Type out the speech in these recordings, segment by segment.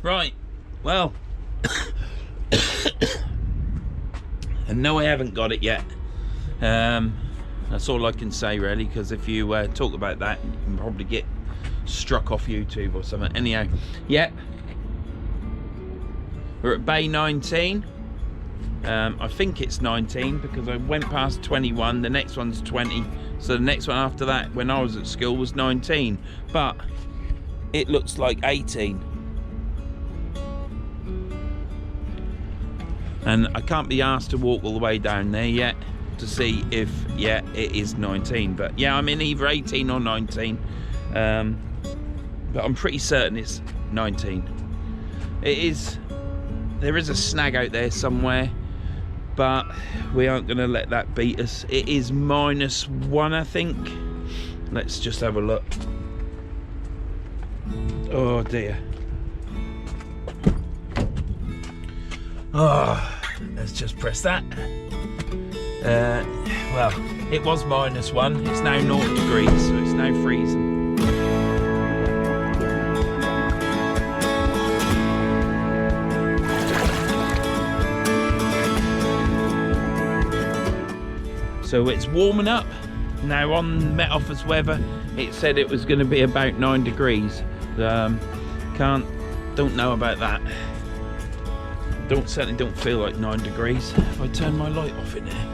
Right, well, and no, I haven't got it yet. That's all I can say really, because if you talk about that, you can probably get struck off YouTube or something. Anyhow, yeah, we're at bay 19. I think it's 19 because I went past 21, the next one's 20, so the next one after that when I was at school was 19, but it looks like 18. And I can't be asked to walk all the way down there yet to see if, yeah, it is 19. But yeah, I'm in either 18 or 19. But I'm pretty certain it's 19. It is, there is a snag out there somewhere, but we aren't going to let that beat us. It is -1, I think. Let's just have a look. Oh dear. Oh, let's just press that. Well, it was -1. It's now 0 degrees, so it's now freezing. So it's warming up. Now on Met Office weather, it said it was going to be about 9 degrees. Don't know about that. Certainly don't feel like 9 degrees. If I turn my light off in there.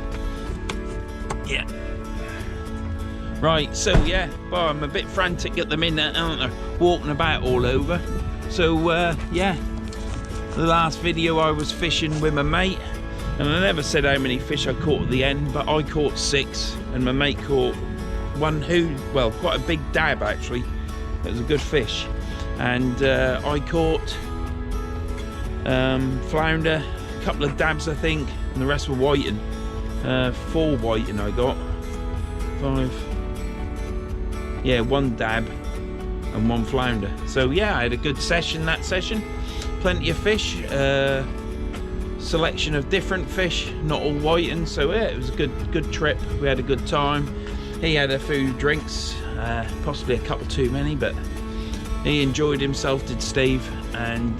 Yeah. Right, so yeah, well, I'm a bit frantic at the minute, aren't I? Walking about all over. So yeah, the last video I was fishing with my mate, and I never said how many fish I caught at the end, but I caught 6, and my mate caught one well, quite a big dab actually. It was a good fish. And I caught flounder, a couple of dabs I think, and the rest were whiting. 4 whiting I got. 5. Yeah, 1 dab and 1 flounder. So yeah, I had a good session that session. Plenty of fish. Selection of different fish, not all whiting. So yeah, it was a good trip. We had a good time. He had a few drinks, possibly a couple too many, but he enjoyed himself, did Steve, and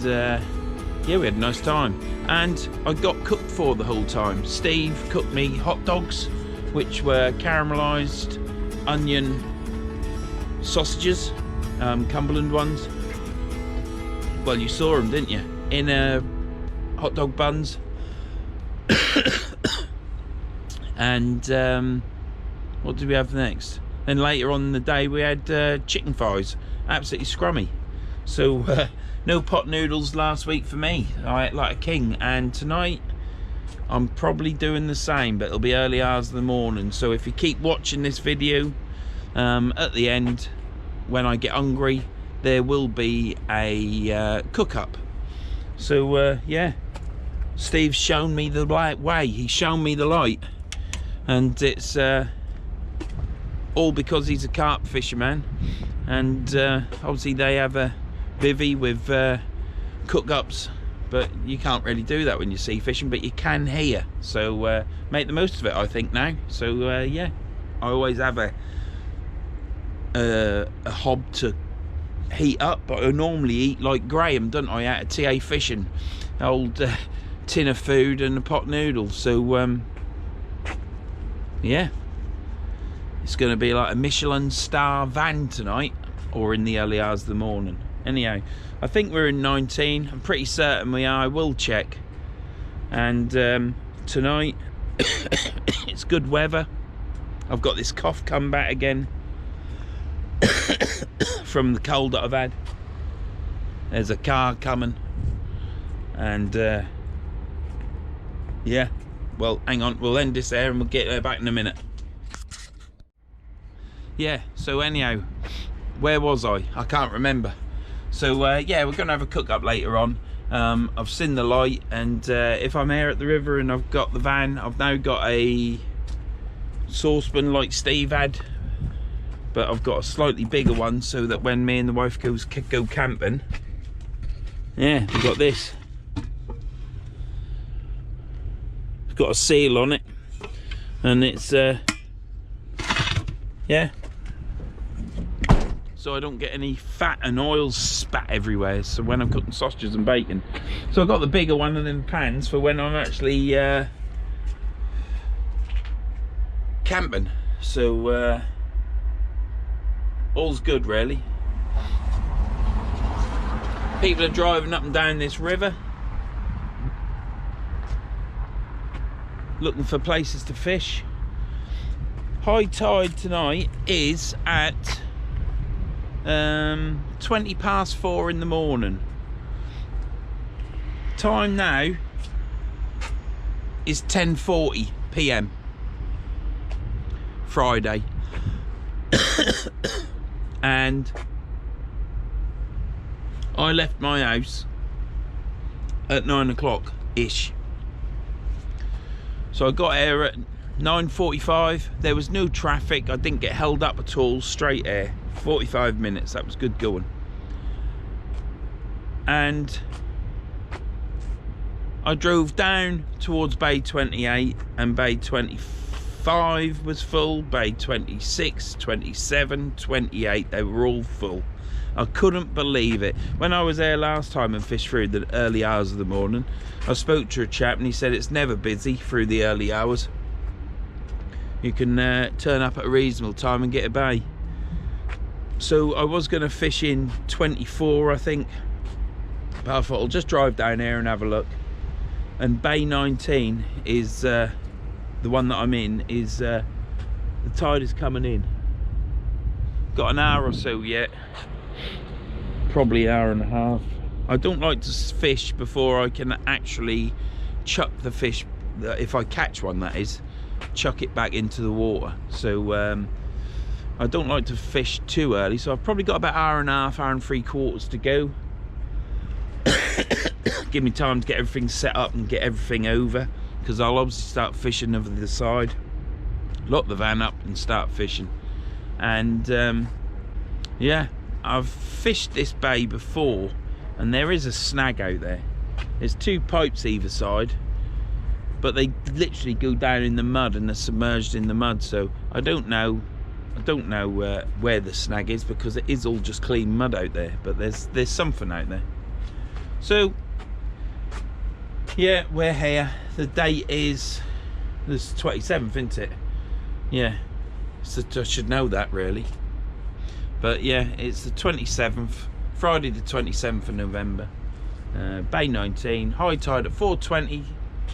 yeah, we had a nice time. And I got cooked for the whole time. Steve cooked me hot dogs, which were caramelised onion sausages, Cumberland ones. Well, you saw them, didn't you? In hot dog buns. And what did we have next? Then later on in the day we had chicken thighs, absolutely scrummy. So no pot noodles last week for me. I ate like a king, and tonight I'm probably doing the same, but it'll be early hours of the morning. So if you keep watching this video, at the end when I get hungry there will be a cook up. So yeah, Steve's shown me the right way. He's shown me the light, and it's all because he's a carp fisherman, and obviously they have a bivvy with cook-ups, but you can't really do that when you're sea fishing, but you can here. So make the most of it, I think, now. So yeah, I always have a hob to heat up, but I normally eat like Graham, don't I, out of TA Fishing, old tin of food and a pot noodle. So yeah, it's going to be like a Michelin star van tonight, or in the early hours of the morning. Anyhow, I think we're in 19. I'm pretty certain we are. I will check. And tonight it's good weather. I've got this cough come back again from the cold that I've had. There's a car coming, and yeah, well, hang on, we'll end this there and we'll get there back in a minute. Yeah, so anyhow, where was I can't remember. So yeah, we're gonna have a cook up later on. I've seen the light, and if I'm here at the river and I've got the van, I've now got a saucepan like Steve had, but I've got a slightly bigger one so that when me and the wife go camping, yeah, we've got this. It's got a seal on it, and it's yeah, so I don't get any fat and oil spat everywhere, so when I'm cooking sausages and bacon. So I've got the bigger one in the pans for when I'm actually camping. So all's good really. People are driving up and down this river looking for places to fish. High tide tonight is at 20 past 4 in the morning. Time now is 10:40 p.m. Friday. And I left my house at 9 o'clock ish. So I got here at 9:45. There was no traffic. I didn't get held up at all. Straight air. 45 minutes. That was good going. And I drove down towards Bay 28, and Bay 25 was full. Bay 26, 27, 28. They were all full. I couldn't believe it. When I was there last time and fished through the early hours of the morning, I spoke to a chap and he said it's never busy through the early hours. You can turn up at a reasonable time and get a bay. So I was going to fish in 24, I think, but I thought I'll just drive down here and have a look. And Bay 19 is the one that I'm in. Is the tide is coming in. Got an hour or so yet. Probably an hour and a half. I don't like to fish before I can actually chuck the fish, if I catch one that is, chuck it back into the water. So I don't like to fish too early, so I've probably got about an hour and a half, hour and 3/4 to go. Give me time to get everything set up and get everything over, because I'll obviously start fishing over the side, lock the van up and start fishing. And yeah, I've fished this bay before, and there is a snag out there. There's 2 pipes either side, but they literally go down in the mud and they're submerged in the mud. So I don't know where the snag is, because it is all just clean mud out there, but there's something out there. So yeah, we're here. The date is the 27th, isn't it? Yeah, so I should know that really. But yeah, it's the 27th, Friday the 27th of November. Bay 19, high tide at 4:20.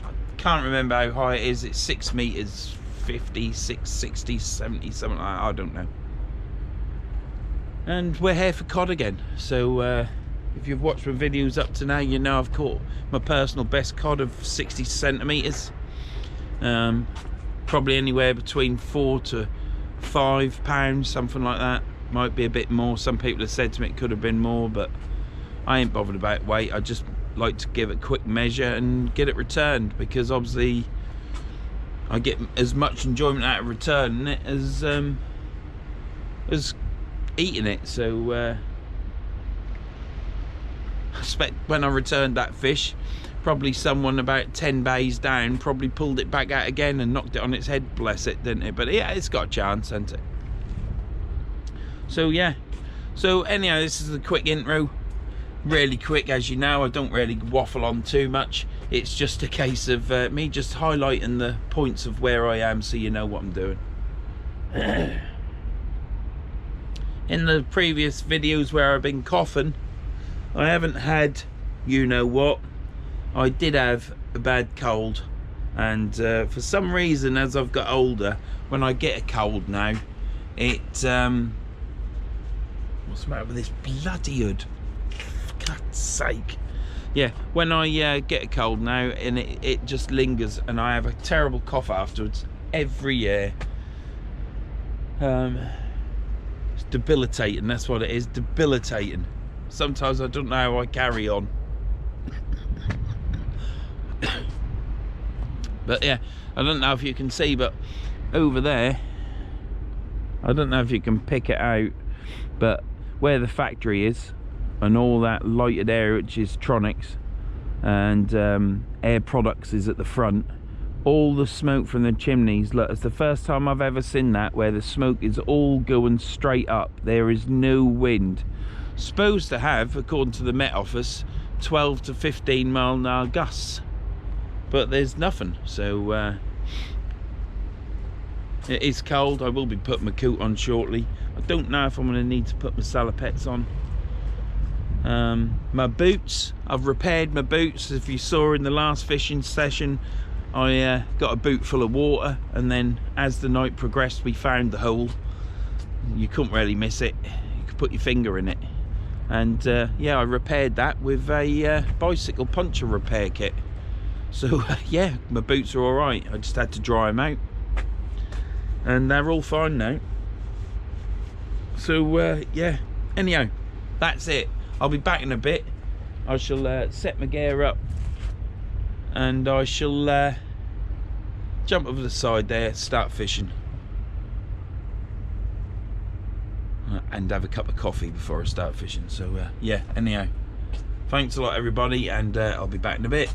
I can't remember how high it is. It's 6 meters, 50, 6, 60, 70, something like that. I don't know. And we're here for cod again. So if you've watched my videos up to now, you know I've caught my personal best cod of 60 centimeters. Probably anywhere between 4 to 5 pounds, something like that. Might be a bit more. Some people have said to me it could have been more, but I ain't bothered about weight. I just like to give it a quick measure and get it returned, because obviously I get as much enjoyment out of returning it as eating it. So I expect when I returned that fish, probably someone about 10 bays down probably pulled it back out again and knocked it on its head, bless it, didn't it? But yeah, it's got a chance, hasn't it? So yeah, so anyhow, this is a quick intro, really quick. As you know, I don't really waffle on too much. It's just a case of me just highlighting the points of where I am, so you know what I'm doing. In the previous videos where I've been coughing, I haven't had you know what. I did have a bad cold, and for some reason, as I've got older, when I get a cold now, it what's the matter with this bloody hood? For God's sake. Yeah, when I get a cold now, and it just lingers, and I have a terrible cough afterwards every year. It's debilitating, that's what it is, debilitating. Sometimes I don't know how I carry on. But yeah, I don't know if you can see, but over there, I don't know if you can pick it out, but where the factory is and all that lighted area, which is Tronics, and Air Products is at the front, all the smoke from the chimneys. Look, it's the first time I've ever seen that, where the smoke is all going straight up. There is no wind. Supposed to have, according to the Met Office, 12 to 15 mile an hour gusts, but there's nothing. So it is cold. I will be putting my coat on shortly. I don't know if I'm going to need to put my salopettes on. My boots, I've repaired my boots. If you saw in the last fishing session, I got a boot full of water, and then as the night progressed we found the hole. You couldn't really miss it. You could put your finger in it. And yeah, I repaired that with a bicycle puncture repair kit. So yeah, my boots are alright. I just had to dry them out, and they're all fine now. So yeah, anyhow, that's it. I'll be back in a bit. I shall set my gear up, and I shall jump over the side there, start fishing, and have a cup of coffee before I start fishing. So yeah, anyhow, thanks a lot everybody, and I'll be back in a bit.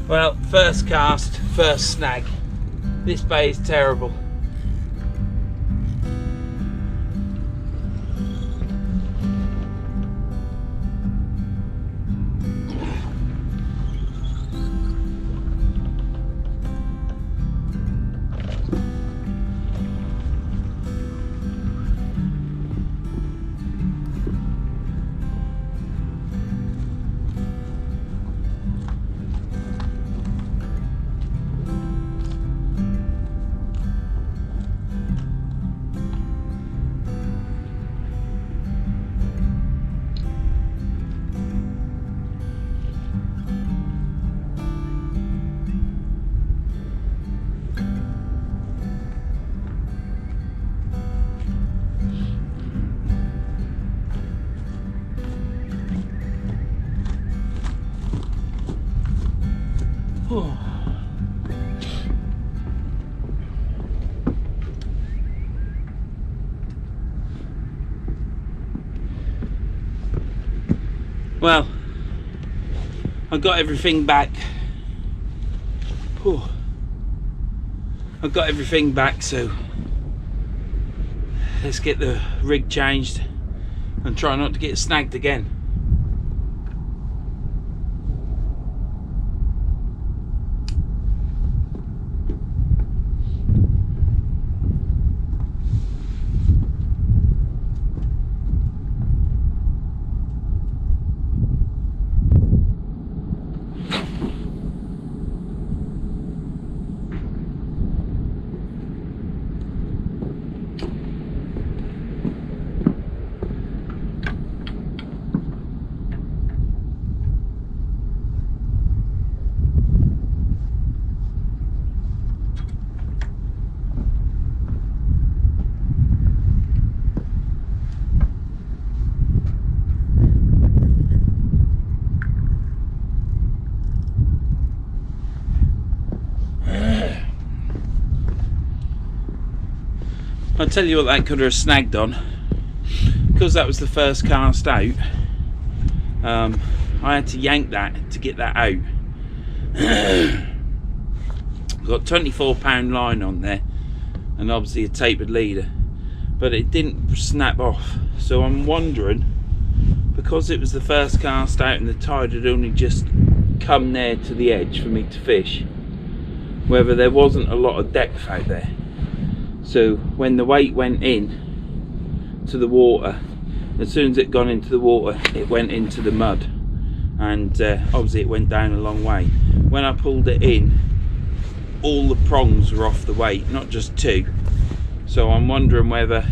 Well, first cast, first snag. This bay is terrible. Well, I got everything back. I got everything back, so let's get the rig changed and try not to get snagged again. I'll tell you what that could have snagged on. Because that was the first cast out, I had to yank that to get that out. Got £24 line on there and obviously a tapered leader, but it didn't snap off. So I'm wondering, because it was the first cast out and the tide had only just come there to the edge for me to fish, whether there wasn't a lot of depth out there. So when the weight went in to the water, as soon as it gone into the water, it went into the mud, and obviously it went down a long way. When I pulled it in, all the prongs were off the weight, not just two. So I'm wondering whether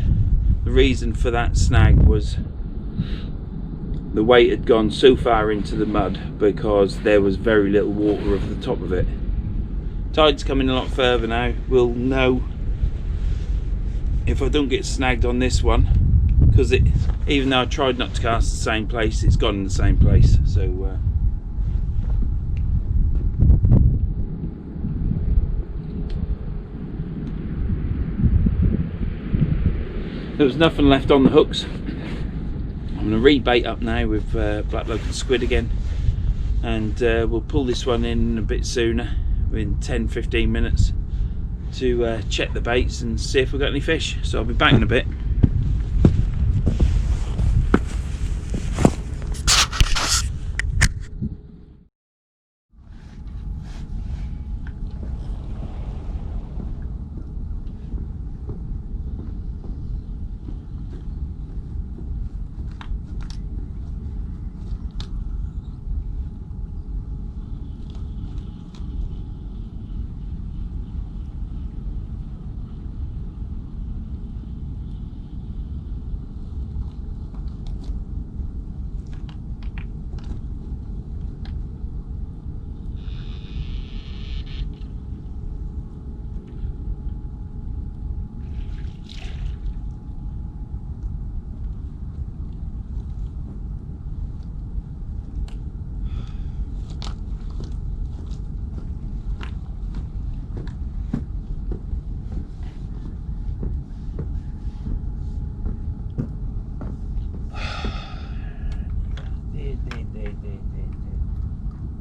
the reason for that snag was the weight had gone so far into the mud because there was very little water over the top of it. Tide's coming a lot further now. We'll know if I don't get snagged on this one, because it, even though I tried not to cast the same place, it's gone in the same place. So there was nothing left on the hooks. I'm going to rebait up now with black local squid again, and we'll pull this one in a bit sooner, in 10-15 minutes, to check the baits and see if we've got any fish. So I'll be back in a bit.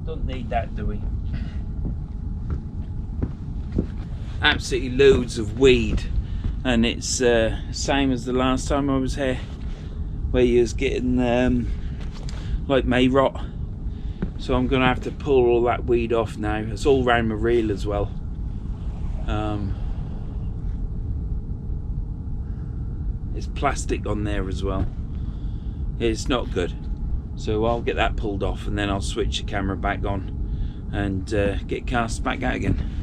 Don't need that, do we? Absolutely loads of weed, and it's same as the last time I was here, where you was getting like May rot. So I'm gonna have to pull all that weed off now. It's all round my reel as well. It's plastic on there as well. It's not good. So I'll get that pulled off, and then I'll switch the camera back on and get cast back out again.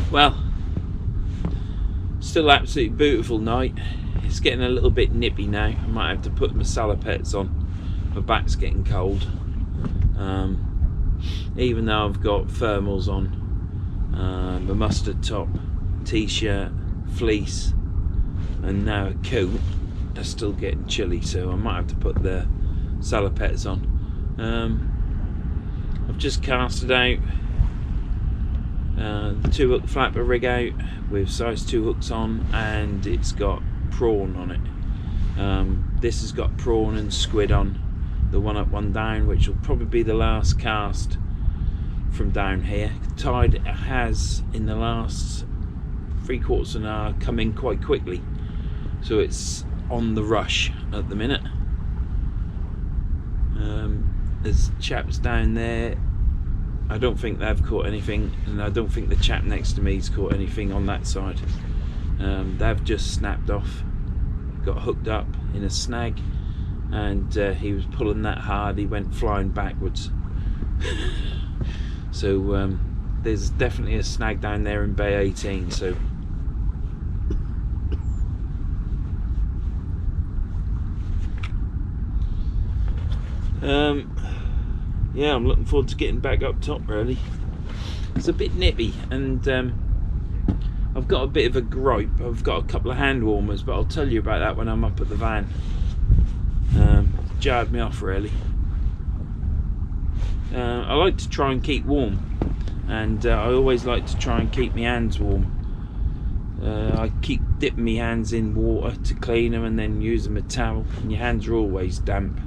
Well, still absolutely beautiful night. It's getting a little bit nippy now. I might have to put my salopettes on. My back's getting cold. Even though I've got thermals on, my mustard top, t-shirt, fleece, and now a coat, are still getting chilly, so I might have to put the salopettes on. I've just casted out the 2-hook flapper rig out with size 2 hooks on, and it's got prawn on it. This has got prawn and squid on, the one up one down, which will probably be the last cast from down here. Tide has in the last 3/4 of an hour come in quite quickly, so it's on the rush at the minute. There's chaps down there. I don't think they've caught anything, and I don't think the chap next to me's caught anything on that side. They've just snapped off, got hooked up in a snag, and he was pulling that hard he went flying backwards. So there's definitely a snag down there in Bay 18, so yeah, I'm looking forward to getting back up top really. It's a bit nippy, and I've got a bit of a gripe. I've got a couple of hand warmers, but I'll tell you about that when I'm up at the van. Jarred me off really. I like to try and keep warm, and I always like to try and keep my hands warm. I keep dipping my hands in water to clean them and then use them with a towel, and your hands are always damp,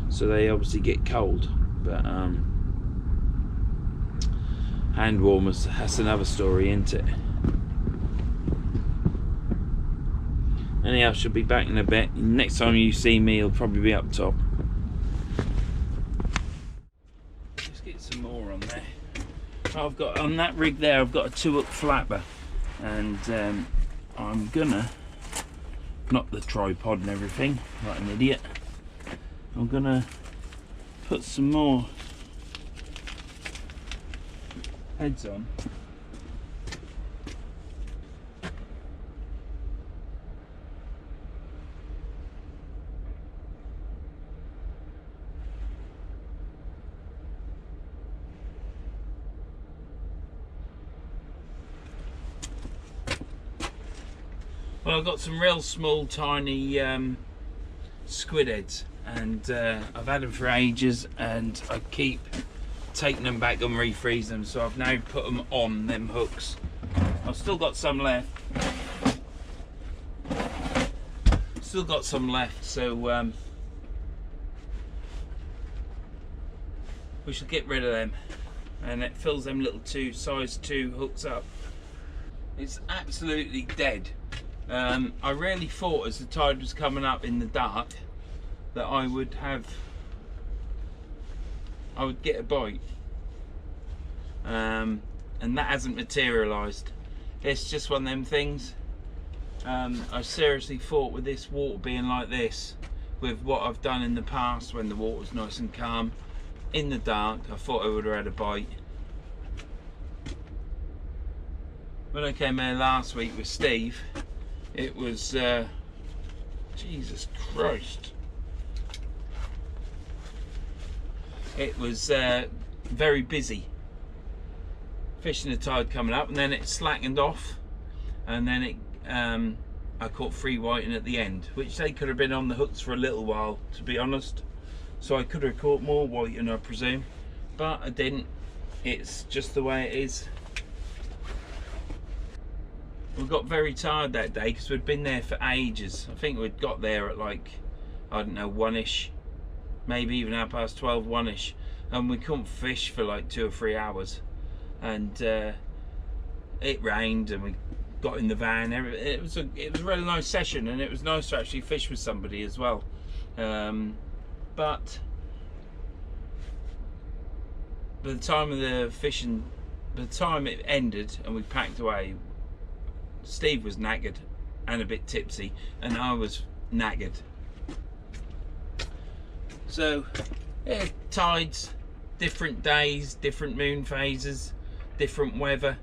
so they obviously get cold. But hand warmers, that's another story, isn't it? Anyhow, I should be back in a bit. Next time you see me, it'll probably be up top. Let's get some more on there. I've got on that rig there, I've got a 2-hook flapper, and I'm gonna knock the tripod and everything like an idiot. I'm gonna put some more heads on. Well, I've got some real small, tiny squid heads, and I've had them for ages, and I keep taking them back and refreeze them, so I've now put them on them hooks. I've still got some left. So we should get rid of them, and it fills them little size 2 hooks up. It's absolutely dead. I really thought as the tide was coming up in the dark that I would get a bite, and that hasn't materialised. It's just one of them things. I seriously thought with this water being like this, with what I've done in the past when the water's nice and calm, in the dark, I thought I would have had a bite. When I came here last week with Steve, it was Jesus Christ, it was very busy, fishing the tide coming up, and then it slackened off, and then I caught 3 whiting at the end, which they could have been on the hooks for a little while, to be honest, so I could have caught more whiting, I presume, but I didn't. It's just the way it is. We got very tired that day because we'd been there for ages. I think we'd got there at like, I don't know, 1ish, maybe even 12:30, 1ish, and we couldn't fish for like 2 or 3 hours, and it rained, and we got in the van. It was a really nice session, and it was nice to actually fish with somebody as well. But by the time of the fishing, by the time it ended and we packed away, Steve was knackered and a bit tipsy, and I was knackered. So yeah, tides, different days, different moon phases, different weather.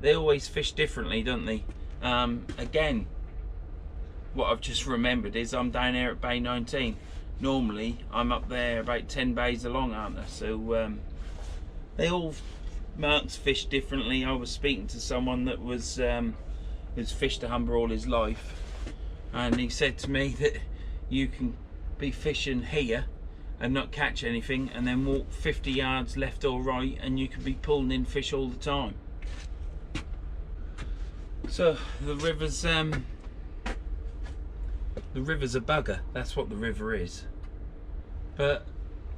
They always fish differently, don't they? Again, what I've just remembered is I'm down here at Bay 19. Normally I'm up there about 10 bays along, aren't there? So they all marks fish differently. I was speaking to someone that was fished a Humber all his life, and he said to me that you can be fishing here and not catch anything, and then walk 50 yards left or right, and you can be pulling in fish all the time. So the river's a bugger. That's what the river is. But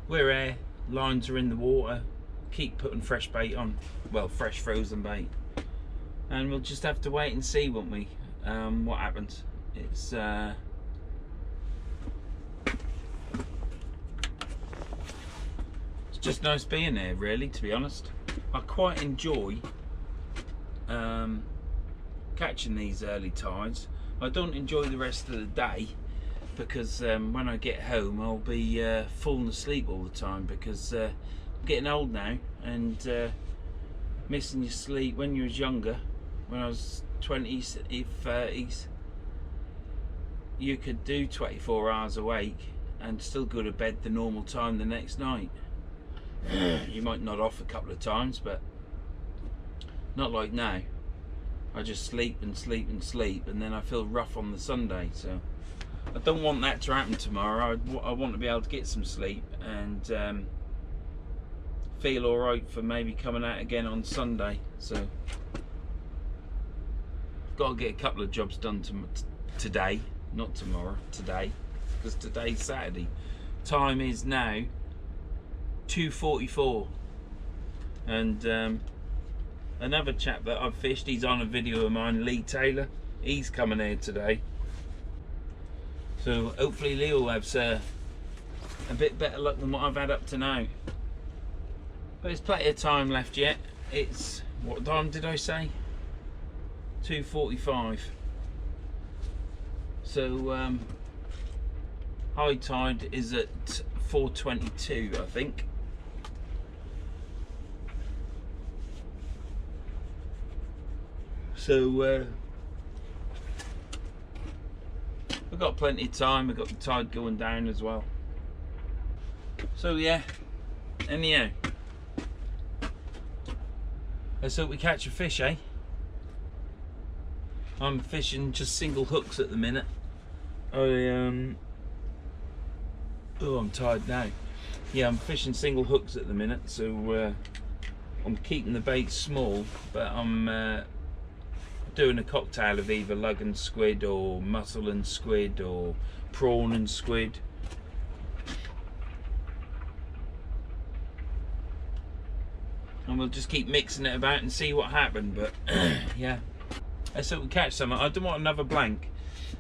we're here, lines are in the water, keep putting fresh bait on, well, fresh frozen bait, and we'll just have to wait and see, won't we, what happens. It's just nice being there, really, to be honest. I quite enjoy catching these early tides. I don't enjoy the rest of the day, because when I get home I'll be falling asleep all the time, because I'm getting old now, and missing your sleep when you was younger, when I was 20s, 30s, you could do 24 hours awake and still go to bed the normal time the next night. You might nod off a couple of times, but not like now. I just sleep and sleep and sleep, and then I feel rough on the Sunday. So I don't want that to happen tomorrow. I want to be able to get some sleep and feel alright for maybe coming out again on Sunday. So I've got to get a couple of jobs done today, not tomorrow, today, because today's Saturday. Time is now 2:44, and another chap that I've fished, he's on a video of mine, Lee Taylor, he's coming here today. So hopefully Lee will have a bit better luck than what I've had up to now. But there's plenty of time left yet. It's, what time did I say? 2:45. So high tide is at 4:22, I think. So we've got plenty of time. We've got the tide going down as well. So yeah, anyhow, let's hope we catch a fish, eh? I'm fishing just single hooks at the minute. Oh, I'm tired now. Yeah, I'm fishing single hooks at the minute, so I'm keeping the bait small, but I'm doing a cocktail of either lug and squid or mussel and squid or prawn and squid. And we'll just keep mixing it about and see what happened. But yeah, let's hope we catch some. I don't want another blank.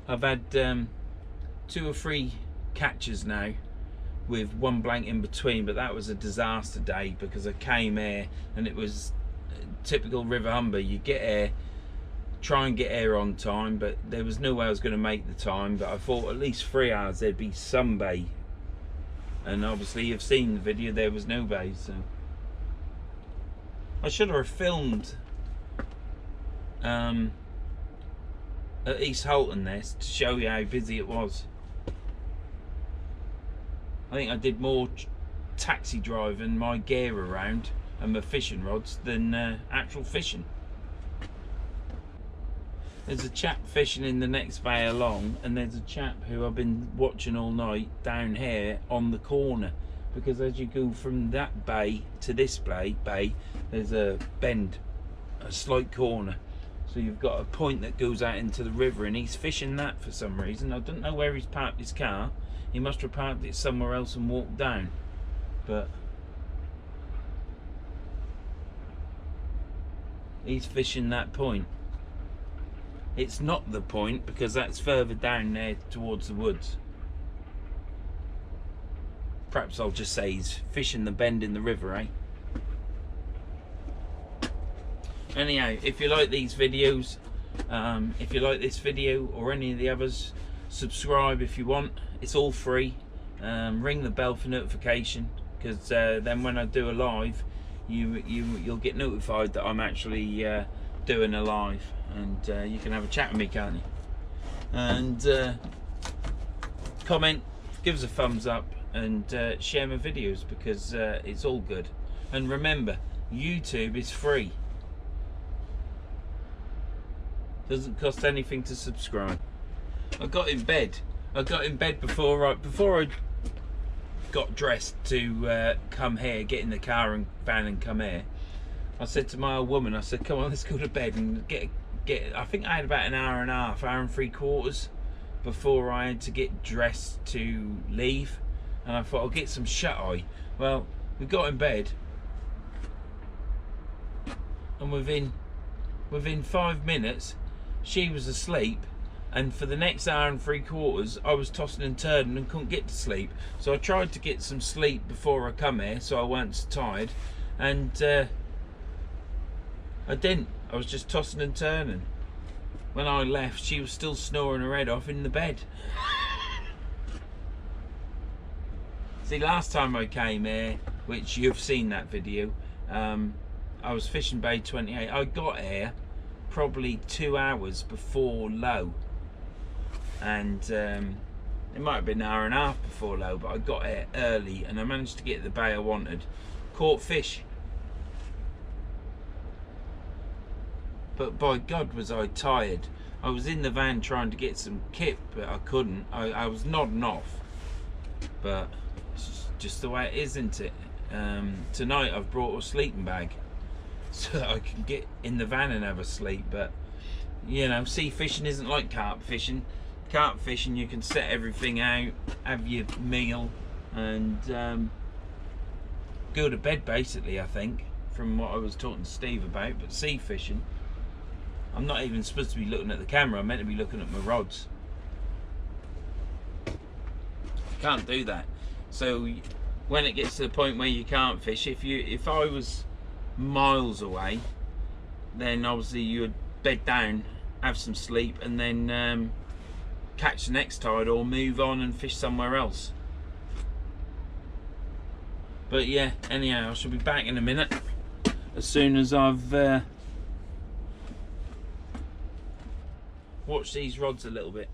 I've had 2 or 3 catches now with one blank in between, but that was a disaster day because I came here and it was typical River Humber. You get here, try and get here on time, but there was no way I was going to make the time. But I thought at least 3 hours there'd be some bait, and obviously you've seen the video, there was no bait. So I should have filmed at East Holton this to show you how busy it was. I think I did more taxi driving my gear around and my fishing rods than actual fishing. There's a chap fishing in the next bay along, and there's a chap who I've been watching all night down here on the corner, because as you go from that bay to this bay, there's a bend, a slight corner, so you've got a point that goes out into the river, and he's fishing that for some reason. I don't know where he's parked his car. He must have parked it somewhere else and walked down, but he's fishing that point. It's not the point because that's further down there towards the woods. Perhaps I'll just say he's fishing the bend in the river, eh? Anyhow, if you like these videos, if you like this video or any of the others, subscribe if you want. It's all free. Ring the bell for notification, because then when I do a live, you'll get notified that I'm actually doing a live, and you can have a chat with me, can't you? And comment, give us a thumbs up, and share my videos, because it's all good. And remember, YouTube is free. Doesn't cost anything to subscribe. I got in bed before I got dressed to come here, get in the car and van and come here. I said to my old woman, I said, come on, let's go to bed and get. I think I had about an hour and a half, hour and 3/4 before I had to get dressed to leave. And I thought, I'll get some shut eye. Well, we got in bed, and within 5 minutes she was asleep, and for the next hour and 3/4 I was tossing and turning and couldn't get to sleep. So I tried to get some sleep before I come here so I weren't so tired, and I didn't. I was just tossing and turning. When I left, she was still snoring her head off in the bed. See, last time I came here, which you've seen that video, I was fishing Bay 28. I got here probably 2 hours before low, and it might have been an hour and a half before low, but I got here early and I managed to get the bay I wanted. Caught fish, but by God was I tired. I was in the van trying to get some kip, but I couldn't. I was nodding off, but it's just the way it is, isn't it? Tonight I've brought a sleeping bag so that I can get in the van and have a sleep. But you know, sea fishing isn't like carp fishing. Carp fishing, you can set everything out, have your meal, and go to bed basically, I think, from what I was talking to Steve about. But sea fishing, I'm not even supposed to be looking at the camera. I'm meant to be looking at my rods. Can't do that. So when it gets to the point where you can't fish, if I was miles away, then obviously you would bed down, have some sleep, and then catch the next tide or move on and fish somewhere else. But yeah, anyhow, I shall be back in a minute as soon as I've watched these rods a little bit.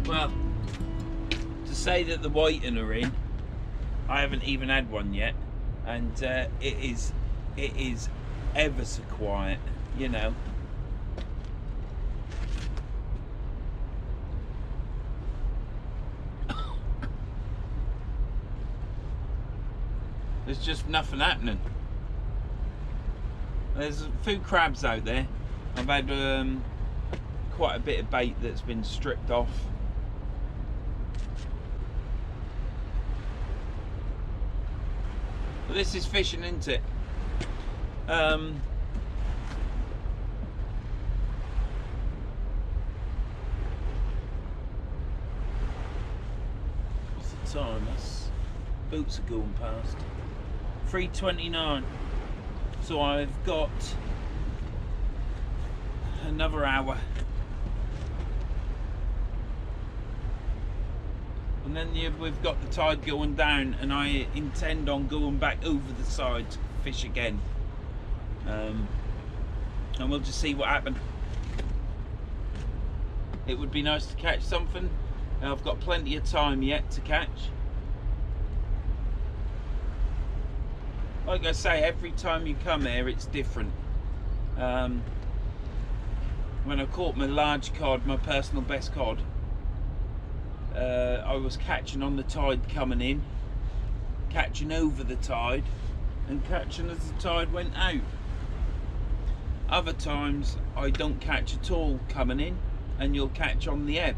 Well, to say that the whiting are in, I haven't even had one yet, and it is ever so quiet, you know. There's just nothing happening. There's a few crabs out there. I've had quite a bit of bait that's been stripped off. But this is fishing, isn't it? What's the time? That's boats are going past. 3:29. So I've got another hour. And then we've got the tide going down, and I intend on going back over the side to fish again. And we'll just see what happens. It would be nice to catch something. I've got plenty of time yet to catch. Like I say, every time you come here it's different. When I caught my large cod, my personal best cod, I was catching on the tide coming in, catching over the tide, and catching as the tide went out. Other times I don't catch at all coming in, and you'll catch on the ebb.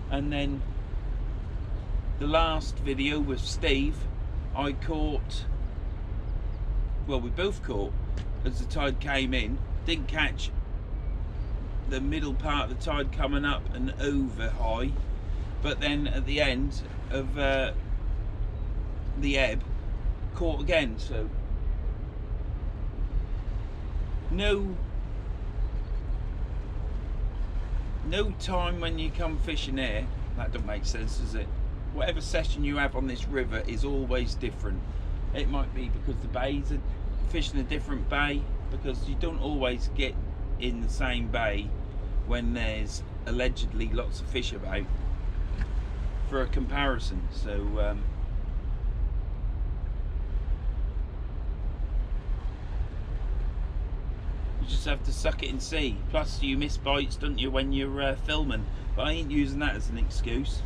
And then the last video with Steve, I caught, well, we both caught as the tide came in, didn't catch the middle part of the tide coming up and over high, but then at the end of the ebb, caught again. So no time when you come fishing here. That don't make sense, does it? Whatever session you have on this river is always different. It might be because the bays are fishing a different bay, because you don't always get in the same bay when there's allegedly lots of fish about for a comparison. So you just have to suck it and see. Plus you miss bites, don't you, when you're filming, but I ain't using that as an excuse.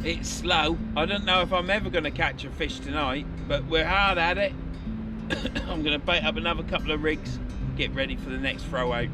It's slow. I don't know if I'm ever going to catch a fish tonight, but we're hard at it. I'm going to bait up another couple of rigs, get ready for the next throw out.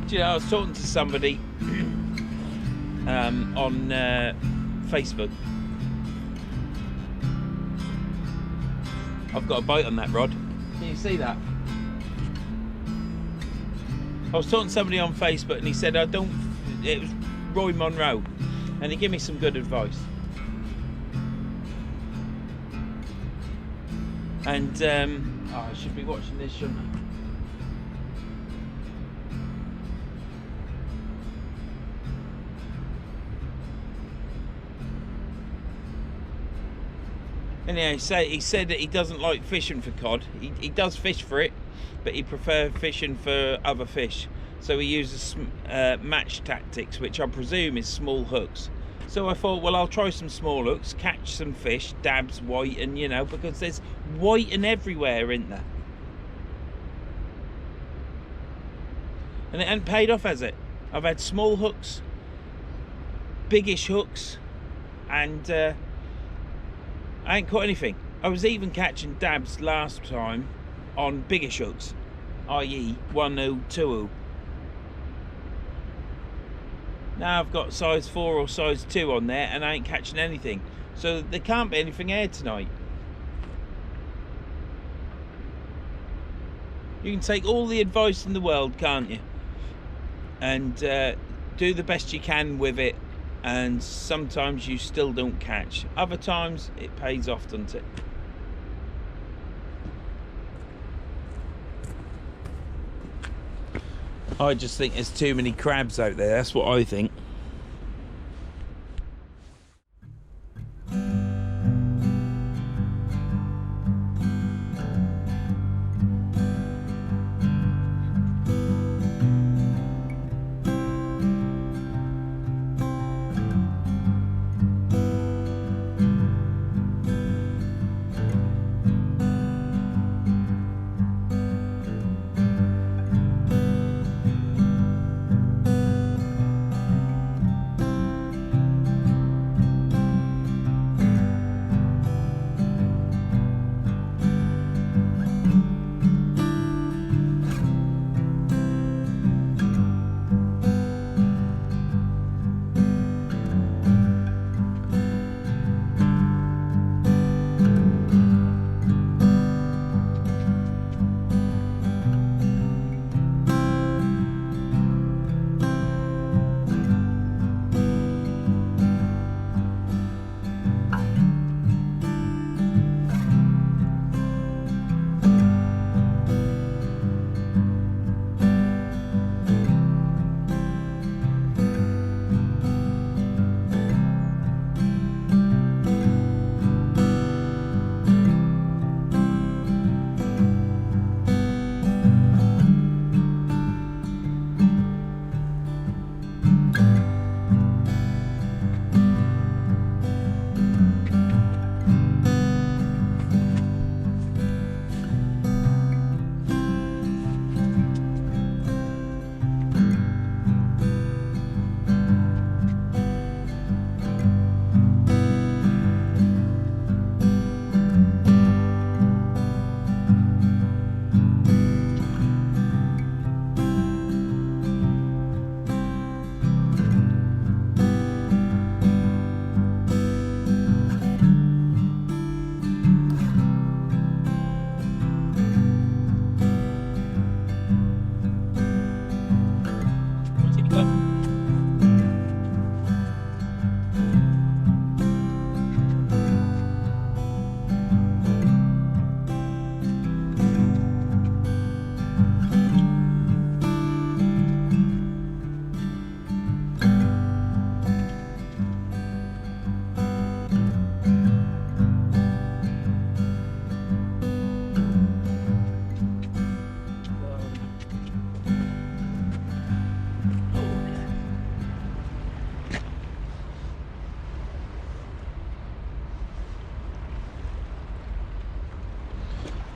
Do you know, I was talking to somebody on Facebook. I've got a bite on that rod. Can you see that? I was talking to somebody on Facebook and he said, it was Roy Monroe, and he gave me some good advice. And I should be watching this, shouldn't I? Anyhow, he said that he doesn't like fishing for cod. He does fish for it, but he prefers fishing for other fish. So he uses match tactics, which I presume is small hooks. So I thought, well, I'll try some small hooks, catch some fish, dabs, white, and you know, because there's whiting everywhere, isn't there? and it hasn't paid off, has it? I've had small hooks, biggish hooks, and I ain't caught anything. I was even catching dabs last time on biggish hooks, i.e. 1/0, 2/0. Now I've got size 4 or size 2 on there and I ain't catching anything. So there can't be anything here tonight. You can take all the advice in the world, can't you? And do the best you can with it. And sometimes you still don't catch. Other times it pays off, doesn't it? I just think there's too many crabs out there. That's what I think.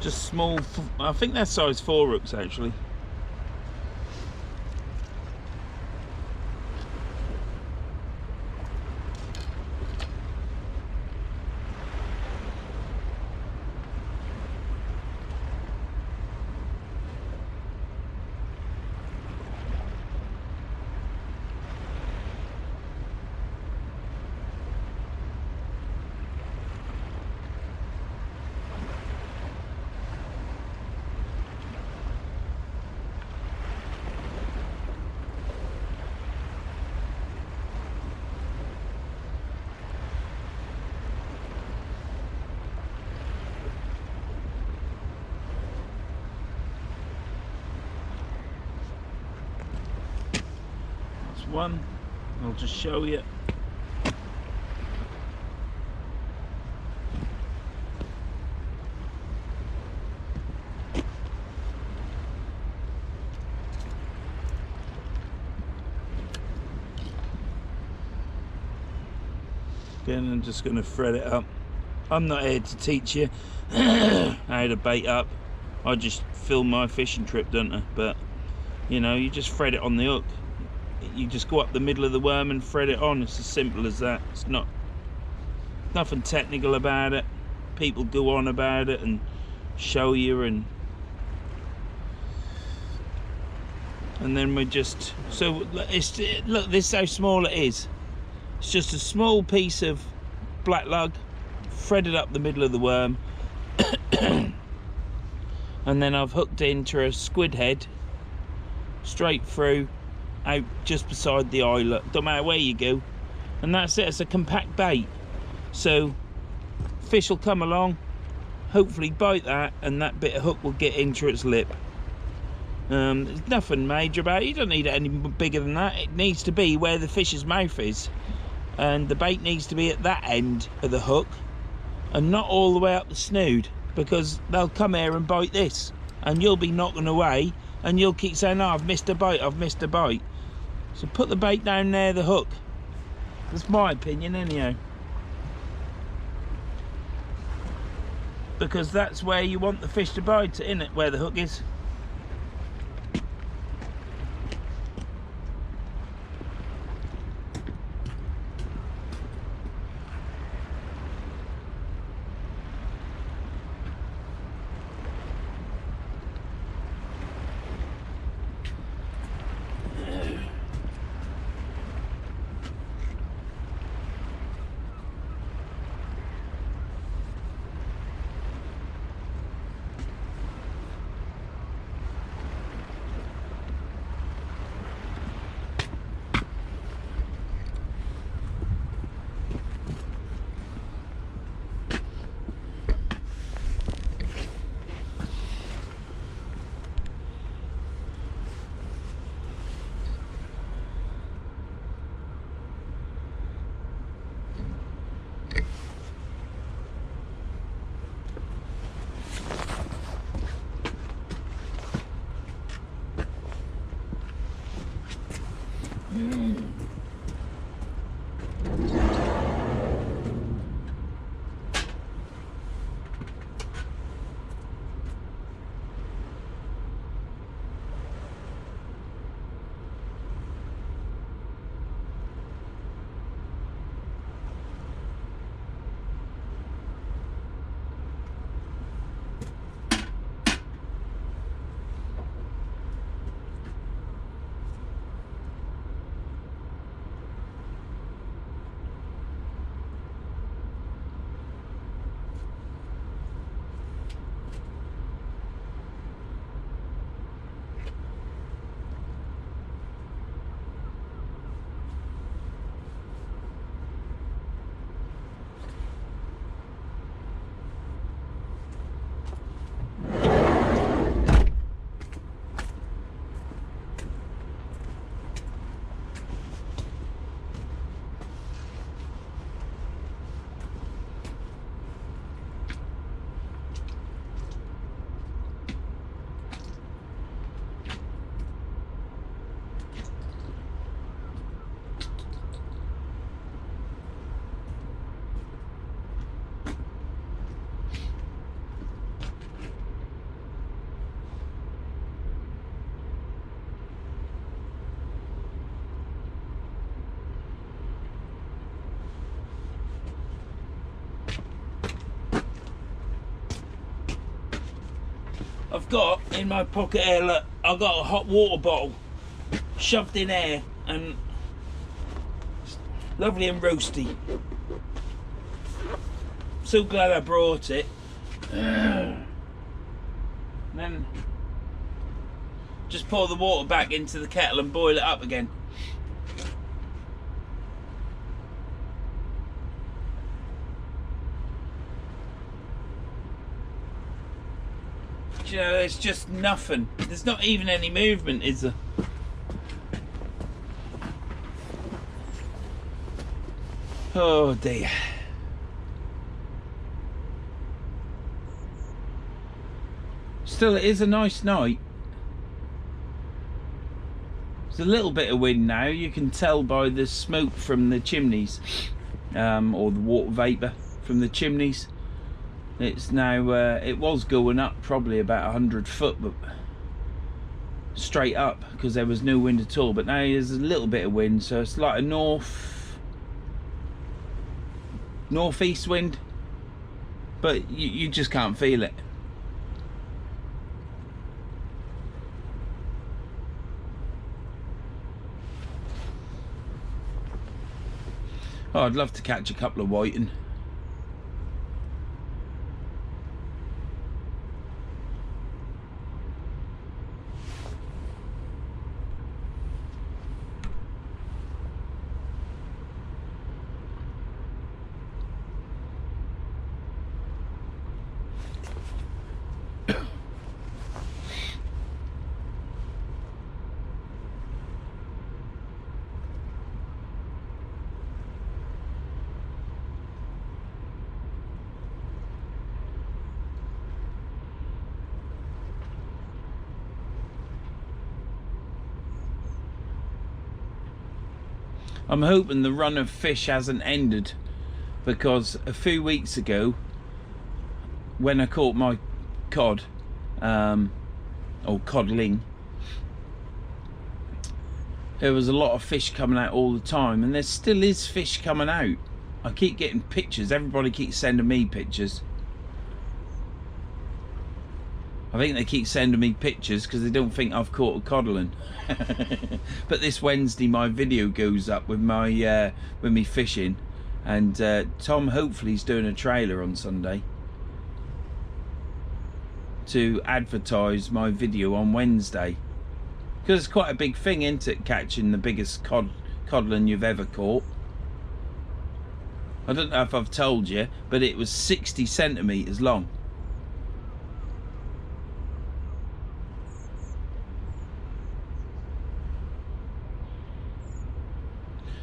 Just small, I think they're size 4 hooks actually. One, I'll just show you. Again, I'm just going to thread it up. I'm not here to teach you how to bait up. I just film my fishing trip, don't I? But You know, you just thread it on the hook. You just go up the middle of the worm and thread it on. It's as simple as that. It's not nothing technical about it. People go on about it and show you, and then we just, so it's, look, this is how small it is. It's just a small piece of black lug threaded up the middle of the worm. And then I've hooked into a squid head straight through, out just beside the eyelet. Don't matter where you go, and that's it. It's a compact bait, so fish will come along, hopefully bite that, and that bit of hook will get into its lip. There's nothing major about it. You don't need it any bigger than that. It needs to be where the fish's mouth is, and the bait needs to be at that end of the hook and not all the way up the snood, because they'll come here and bite this, and you'll be knocking away and you'll keep saying, oh, I've missed a bite, I've missed a bite. So put the bait down there, the hook. That's my opinion anyhow, because that's where you want the fish to bite, isn't it, where the hook is. I've got in my pocket here, look, I've got a hot water bottle shoved in here, and it's lovely and roasty. So glad I brought it. And then just pour the water back into the kettle and boil it up again. You know, there's just nothing. There's not even any movement, is there? Oh dear. Still, it is a nice night. There's a little bit of wind now. You can tell by the smoke from the chimneys, or the water vapour from the chimneys. It's now, it was going up probably about 100 foot, but straight up because there was no wind at all. But now there's a little bit of wind, so it's like a northeast wind, but you just can't feel it. Oh, I'd love to catch a couple of whiting. I'm hoping the run of fish hasn't ended, because a few weeks ago when I caught my cod, or codling, there was a lot of fish coming out all the time, and there still is fish coming out. I keep getting pictures, everybody keeps sending me pictures. I think they keep sending me pictures because they don't think I've caught a codling. But this Wednesday my video goes up with me fishing, and Tom hopefully is doing a trailer on Sunday to advertise my video on Wednesday, because it's quite a big thing, isn't it, catching the biggest codling you've ever caught. I don't know if I've told you, but it was 60 centimeters long.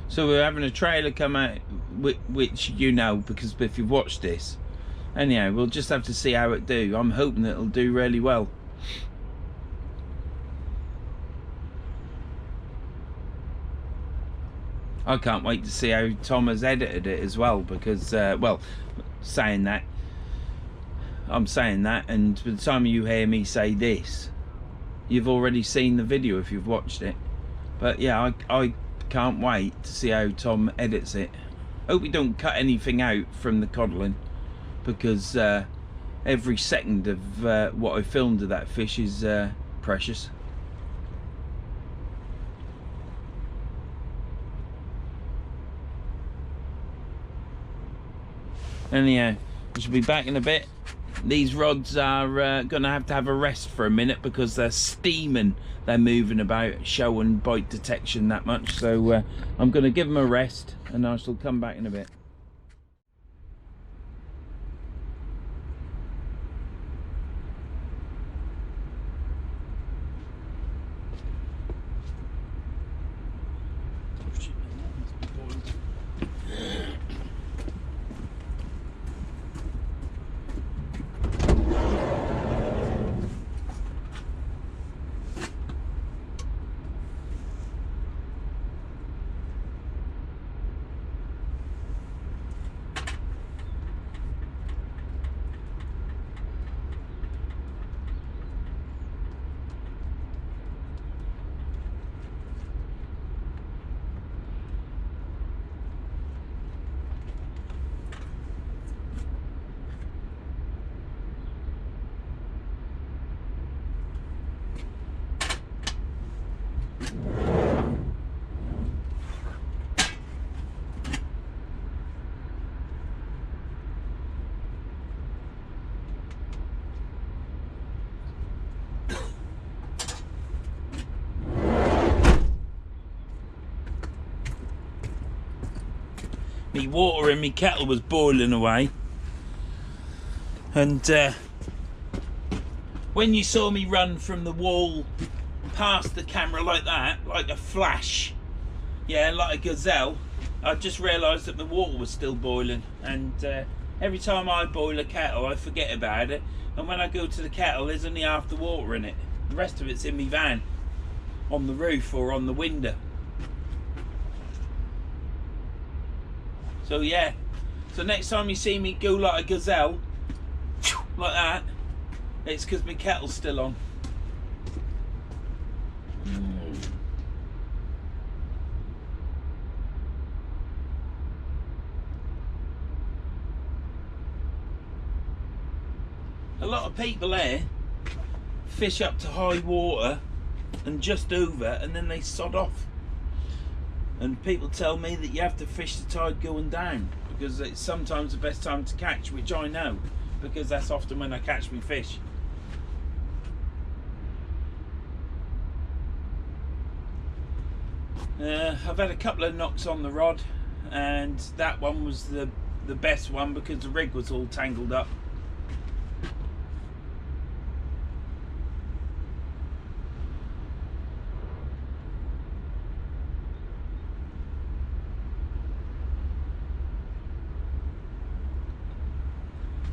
So we're having a trailer come out, which you know, because if you've watched this. Anyhow, we'll just have to see how it do. I'm hoping that it'll do really well. I can't wait to see how Tom has edited it as well, because, well, I'm saying that, and by the time you hear me say this, you've already seen the video if you've watched it. But yeah, I can't wait to see how Tom edits it. Hope we don't cut anything out from the codling, because every second of what I filmed of that fish is precious. Anyhow, we should be back in a bit. These rods are gonna have a rest for a minute because they're steaming. They're moving about, showing bite detection that much. So I'm gonna give them a rest, and I shall come back in a bit. Me water in me kettle was boiling away, and when you saw me run from the wall past the camera like that, like a flash, yeah, like a gazelle, I just realised that the water was still boiling. And every time I boil a kettle I forget about it, and when I go to the kettle there's only half the water in it. The rest of it's in me van, on the roof or on the window. So yeah, so next time you see me go like a gazelle, like that, it's because my kettle's still on. people there fish up to high water and just over, and then they sod off. And people tell me that you have to fish the tide going down, because it's sometimes the best time to catch, which I know, because that's often when I catch me fish. I've had a couple of knocks on the rod, and that one was the best one because the rig was all tangled up.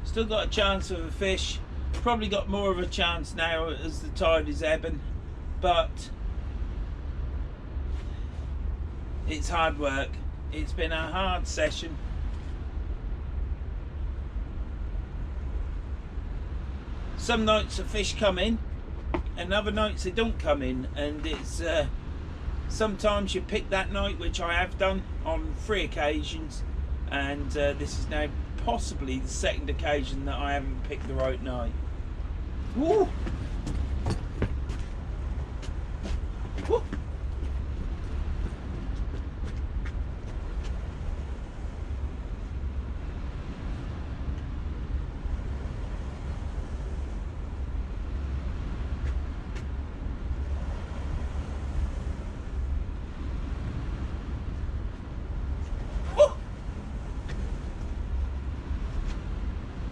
Still got a chance of a fish. Probably got more of a chance now as the tide is ebbing, but it's hard work. It's been a hard session. Some nights the fish come in and other nights they don't come in, and it's sometimes you pick that night, which I have done on 3 occasions, and this is now possibly the 2nd occasion that I haven't picked the right night. Woo! Woo!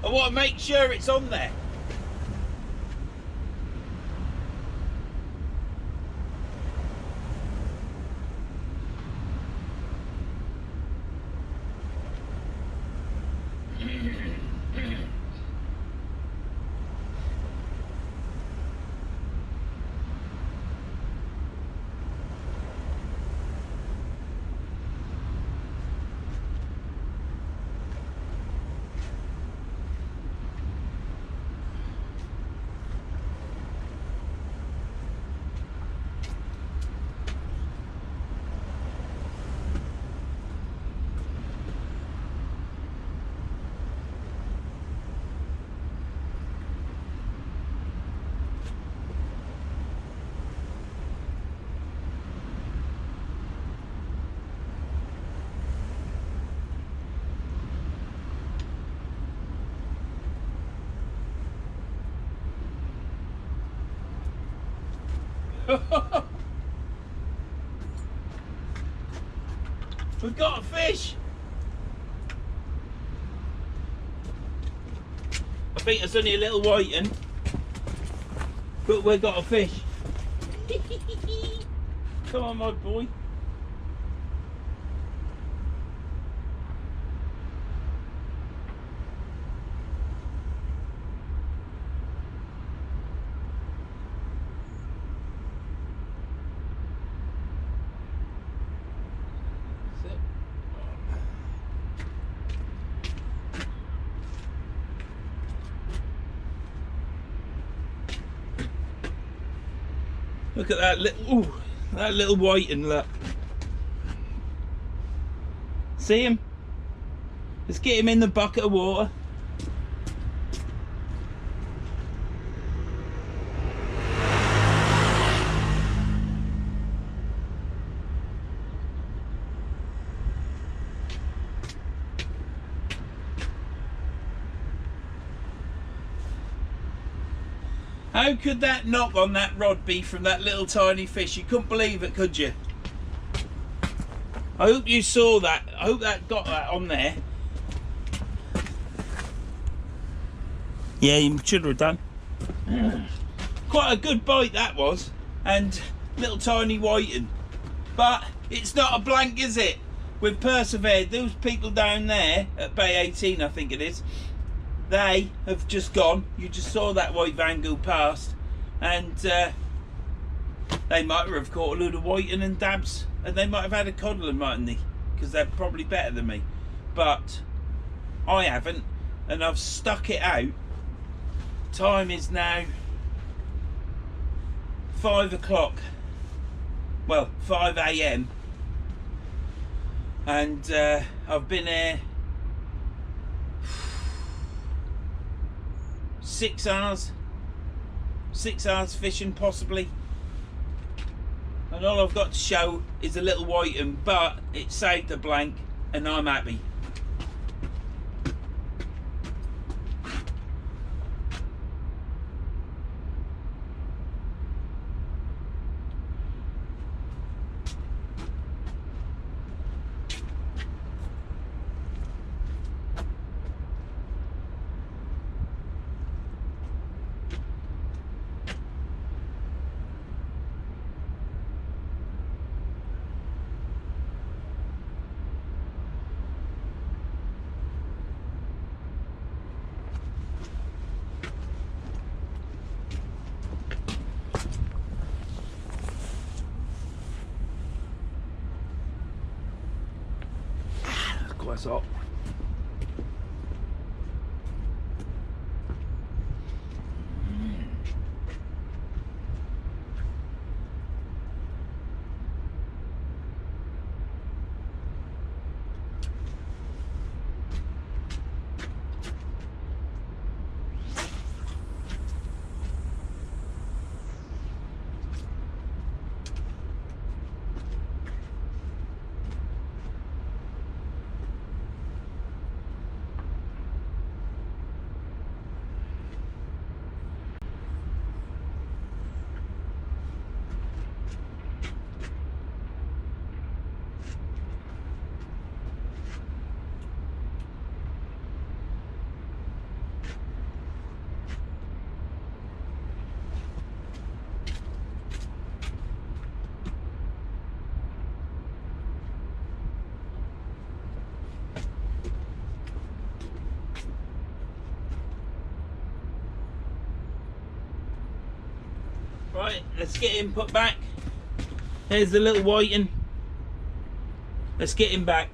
I want to make sure it's on there. We've got a fish. I think it's only a little whiting, but we've got a fish. Come on, my boy. Look at that little whiting, look. See him? Let's get him in the bucket of water. How could that knock on that rod be from that little tiny fish? You couldn't believe it, could you? I hope you saw that. I hope that got that on there. Yeah, you should have done. Quite a good bite that was, and little tiny whiting. But it's not a blank, is it? We've persevered. Those people down there at Bay 18, I think it is, they have just gone. You just saw that white van go past, and they might have caught a load of whiting and dabs, and they might have had a codling, mightn't they? Because they're probably better than me, but I haven't, and I've stuck it out. Time is now 5 o'clock, well, 5 AM, and I've been here 6 hours. 6 hours fishing possibly. And all I've got to show is a little whiting, but it saved a blank and I'm happy. Quite hot. Right, let's get him put back. Here's the little whiting. Let's get him back.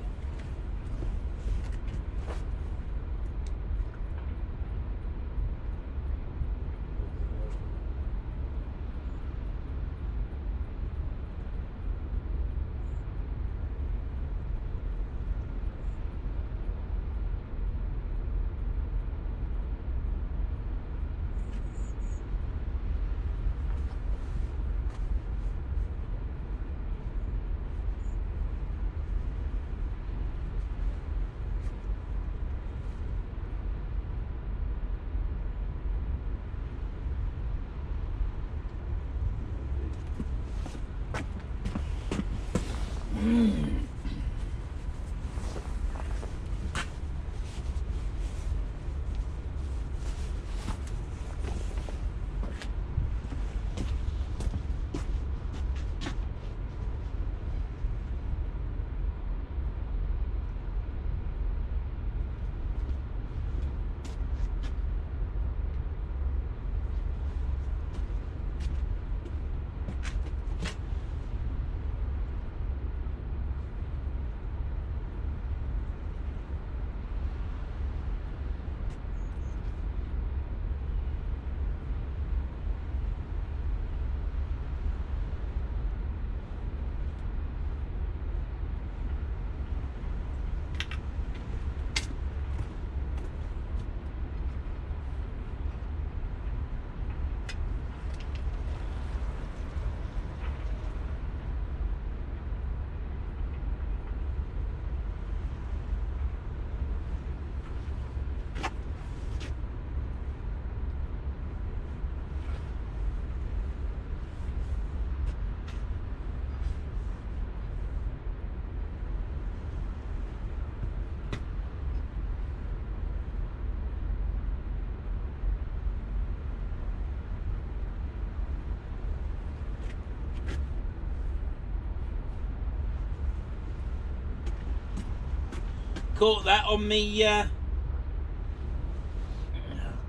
Caught that on me,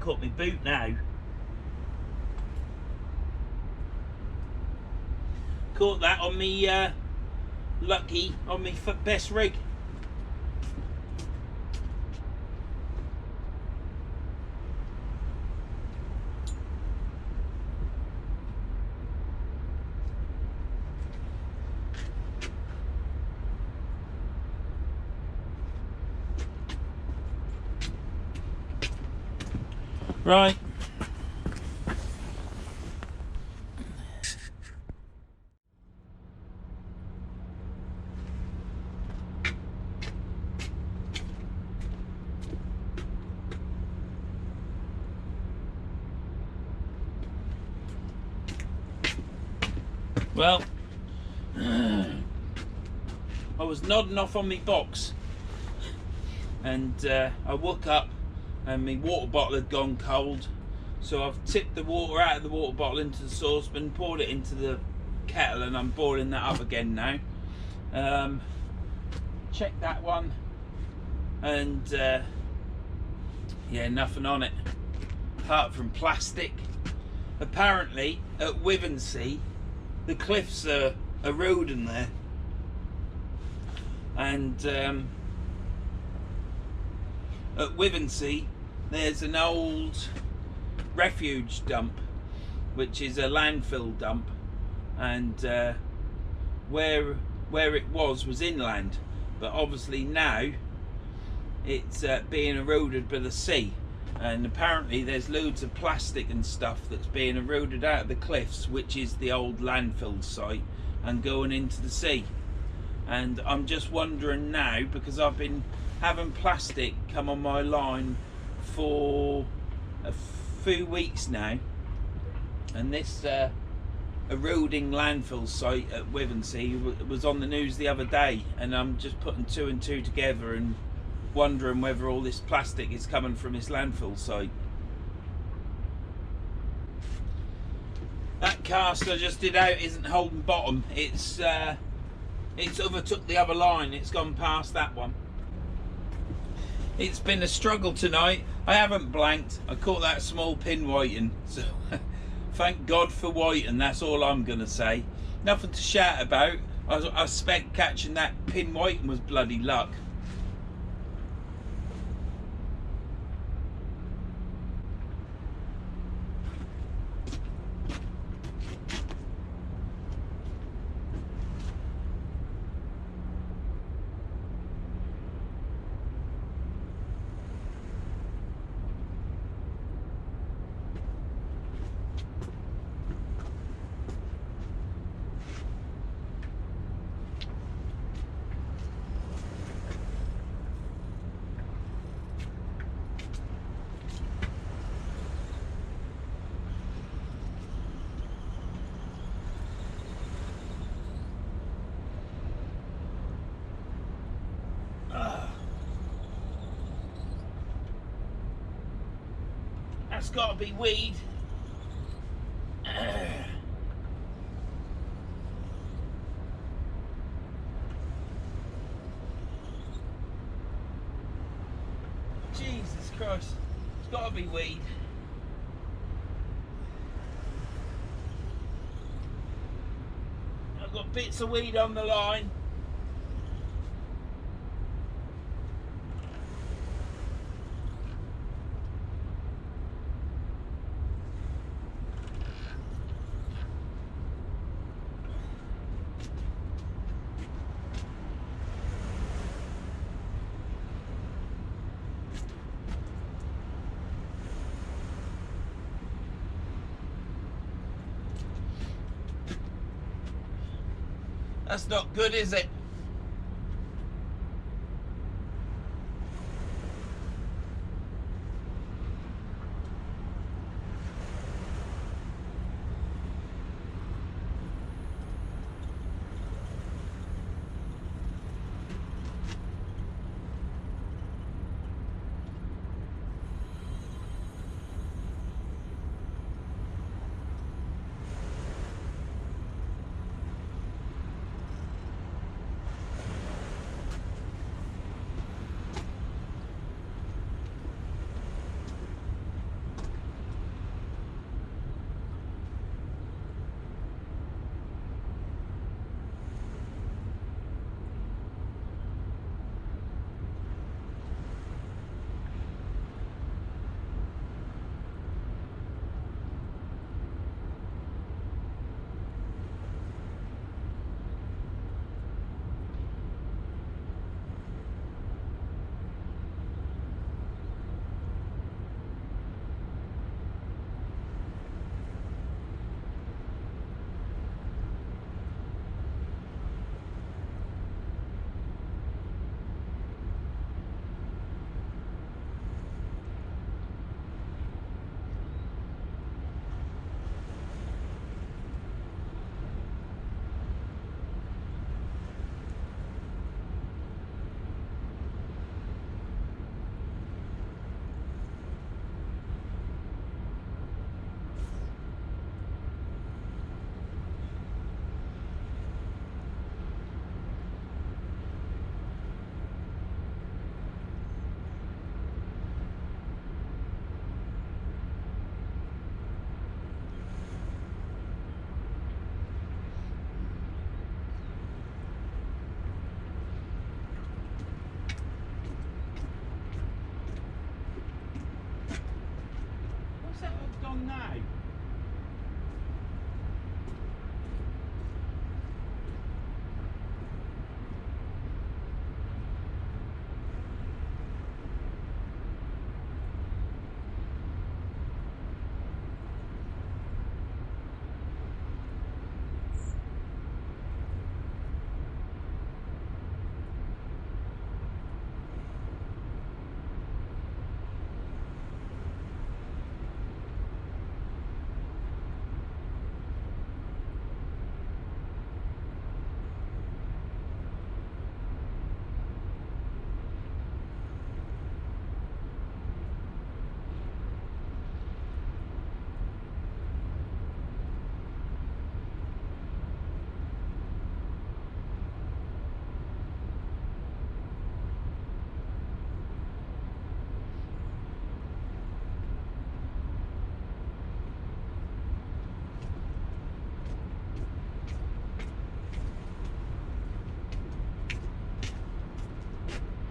caught me boot now. Caught that on me, lucky, on me best rig. Right, Well, I was nodding off on my box, and I woke up and my water bottle had gone cold, so I've tipped the water out of the water bottle into the saucepan, poured it into the kettle, and I'm boiling that up again now. Check that one, and yeah, nothing on it apart from plastic. Apparently at Wivensea the cliffs are eroding there, and at Wivensea there's an old refuge dump, which is a landfill dump, and where it was inland, but obviously now it's being eroded by the sea, and apparently there's loads of plastic and stuff that's being eroded out of the cliffs, which is the old landfill site, and going into the sea. And I'm just wondering now, because I've been having plastic come on my line for a few weeks now, and this eroding landfill site at Wivensea was on the news the other day, and I'm just putting two and two together and wondering whether all this plastic is coming from this landfill site. That cast I just did out isn't holding bottom. It's overtook the other line. It's gone past that one. It's been a struggle tonight. I haven't blanked. I caught that small pin whiting, so thank God for whiting. That's all I'm gonna say. Nothing to shout about. I suspect catching that pin whiting was bloody luck. That's got to be weed. Jesus Christ, it's got to be weed. I've got bits of weed on the line. That's not good, is it?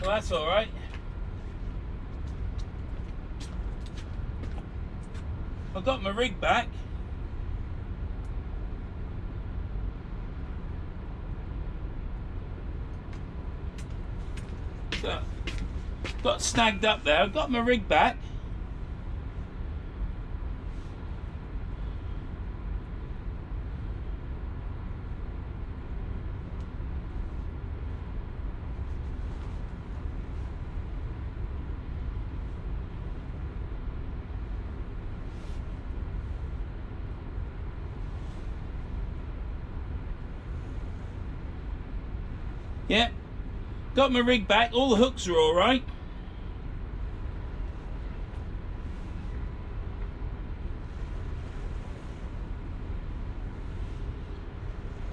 Well, that's all right. I got my rig back. Got snagged up there. I got my rig back. Yeah, got my rig back. All the hooks are all right.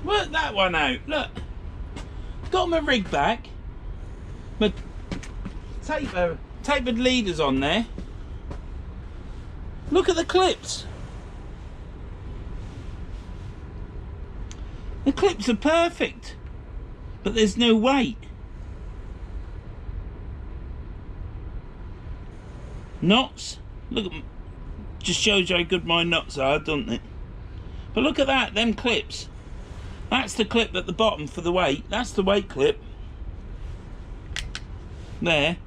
Work that one out. Look, got my rig back. My tapered leaders on there. Look at the clips. The clips are perfect, but there's no weight. Knots. Look at, just shows you how good my knots are, doesn't it? But look at that, them clips. That's the clip at the bottom for the weight. That's the weight clip. There.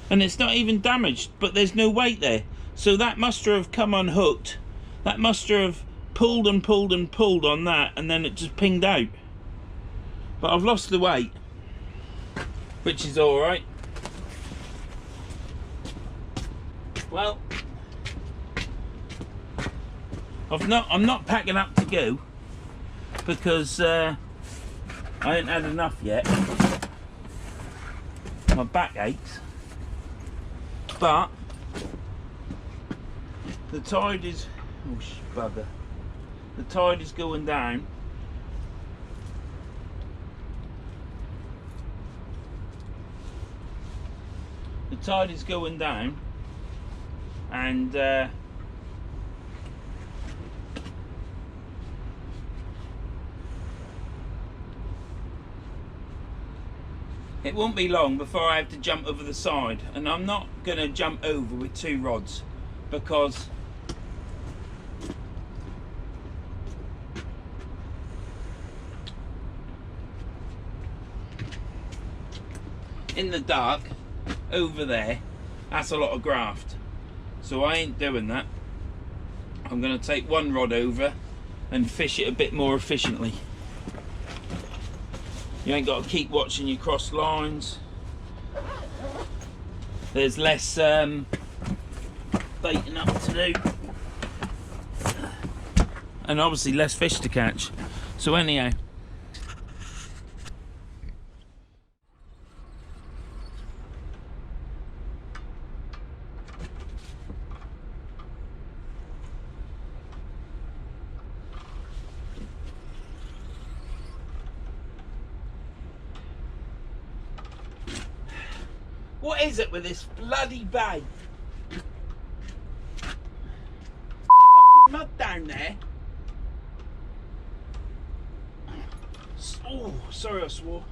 And it's not even damaged, but there's no weight there. So that must have come unhooked. That must have pulled and pulled and pulled on that, and then it just pinged out. But I've lost the weight, which is all right. Well, I'm not packing up to go, because I ain't had enough yet. My back aches, but the tide is, oh bugger, the tide is going down. The tide is going down, and it won't be long before I have to jump over the side, and I'm not going to jump over with 2 rods, because in the dark over there, that's a lot of graft, so I ain't doing that. I'm going to take 1 rod over and fish it a bit more efficiently. You ain't got to keep watching your cross lines. There's less baiting up to do, and obviously less fish to catch. So anyhow, what is it with this bloody bay? Fucking mud down there. Oh, sorry I swore.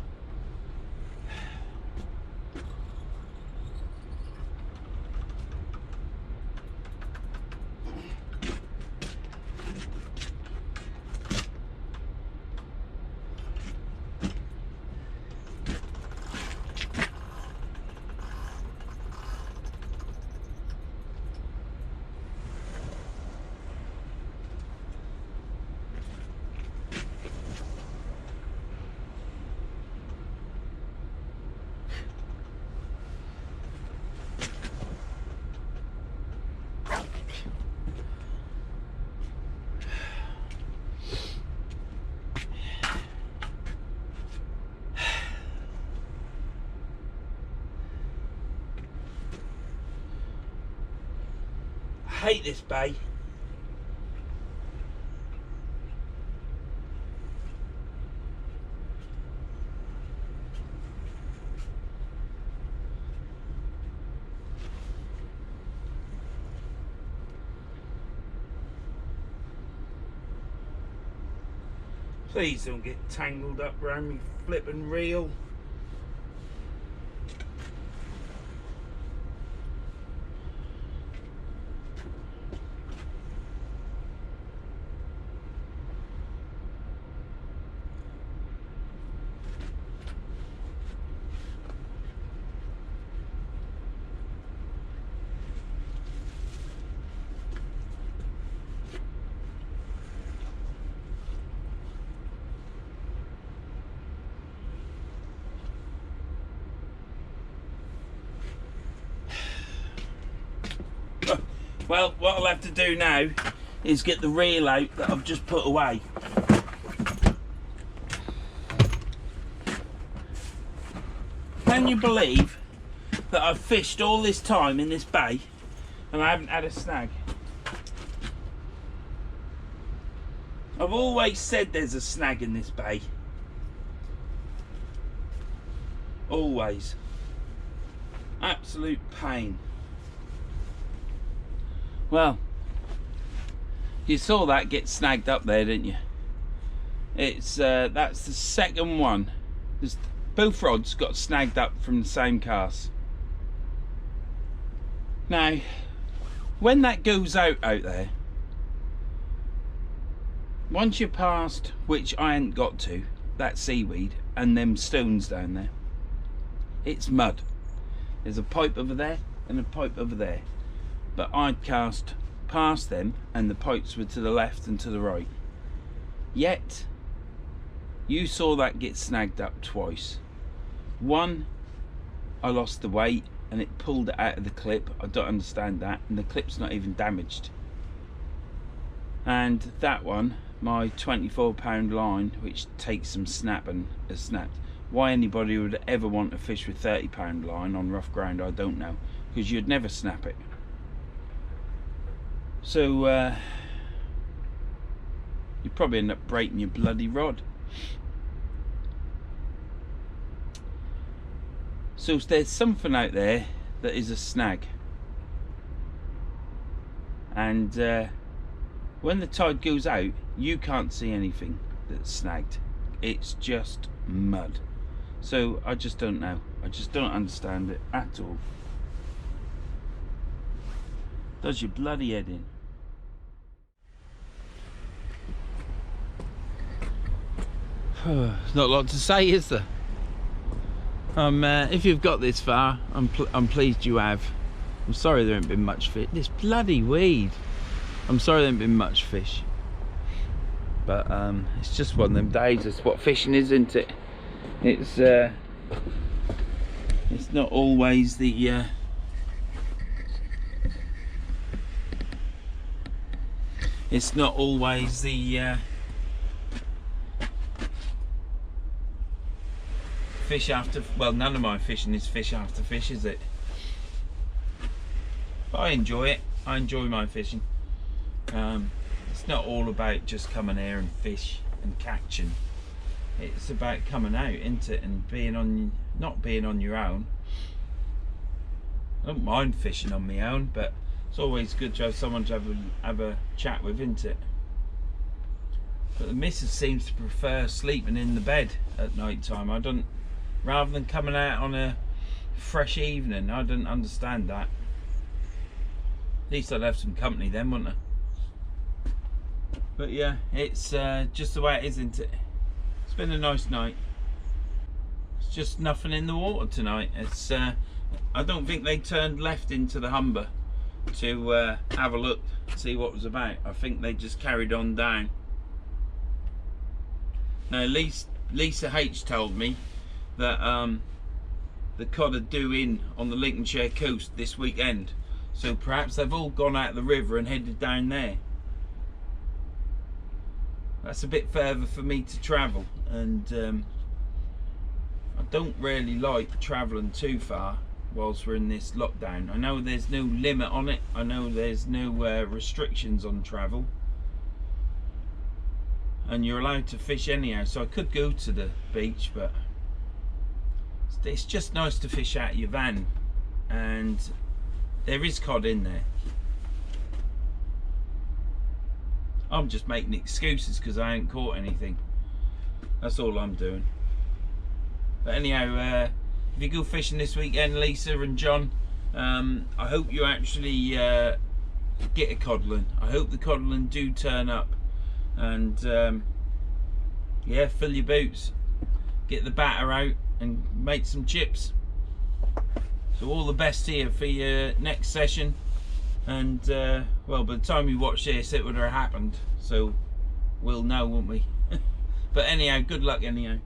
I hate this bay. Please don't get tangled up around me flipping reel. Well, what I'll have to do now is get the reel out that I've just put away. Can you believe that I've fished all this time in this bay and I haven't had a snag? I've always said there's a snag in this bay. Always. Absolute pain. Well, you saw that get snagged up there, didn't you? It's that's the second one. Both rods got snagged up from the same cast. Now, when that goes out there, once you're past, which I ain't got to, that seaweed and them stones down there, it's mud. There's a pipe over there and a pipe over there, but I'd cast past them and the pipes were to the left and to the right. Yet you saw that get snagged up twice. One, I lost the weight and it pulled it out of the clip. I don't understand that, and the clip's not even damaged. And that one, my 24-pound line, which takes some snapping, has snapped. Why anybody would ever want to fish with 30-pound line on rough ground, I don't know, because you'd never snap it. So you'd probably end up breaking your bloody rod. So there's something out there that is a snag, and when the tide goes out, you can't see anything that's snagged. It's just mud. So I just don't know. I just don't understand it at all. Does your bloody head in. There's not a lot to say, is there? If you've got this far, I'm pleased you have. I'm sorry there ain't been much fish. This bloody weed. I'm sorry there ain't been much fish. But it's just one of them days. That's what fishing is, isn't it? It's not always the it's not always the fish after, well, none of my fishing is fish after fish, is it? But I enjoy it. I enjoy my fishing. It's not all about just coming here and fish and catching. It's about coming out, isn't it, and being on, not being on your own. I don't mind fishing on my own, but it's always good to have someone to have a chat with, isn't it? But the missus seems to prefer sleeping in the bed at night time. I don't, rather than coming out on a fresh evening. I don't understand that. At least I'd have some company then, wouldn't I? But yeah, it's just the way it is, isn't it? It's been a nice night. It's just nothing in the water tonight. It's I don't think they turned left into the Humber to have a look, see what was about. I think they just carried on down. Now Lisa H told me that the cod are due in on the Lincolnshire coast this weekend, so perhaps they've all gone out of the river and headed down there. That's a bit further for me to travel, and I don't really like travelling too far whilst we're in this lockdown. I know there's no limit on it. I know there's no restrictions on travel, and you're allowed to fish anyhow, so I could go to the beach, but it's just nice to fish out of your van, and there is cod in there. I'm just making excuses because I ain't caught anything. That's all I'm doing. But anyhow, if you go fishing this weekend, Lisa and John, I hope you actually get a codlin. I hope the codlin do turn up, and yeah, fill your boots, get the batter out and make some chips. So all the best here for your next session, and well, by the time you watch this it would have happened, so we'll know, won't we? But anyhow, good luck anyhow.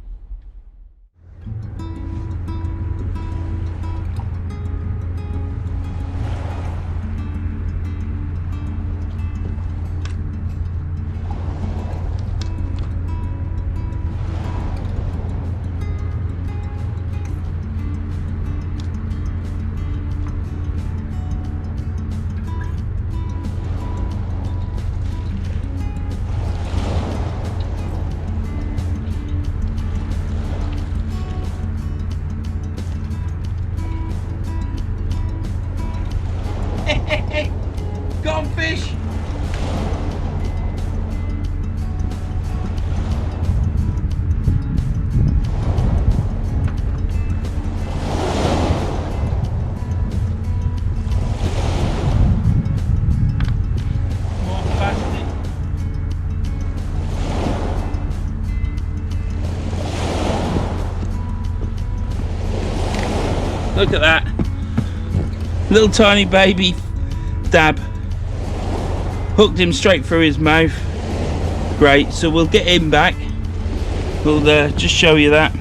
Look at that. Little tiny baby dab. Hooked him straight through his mouth. Great, so we'll get him back. We'll just show you that.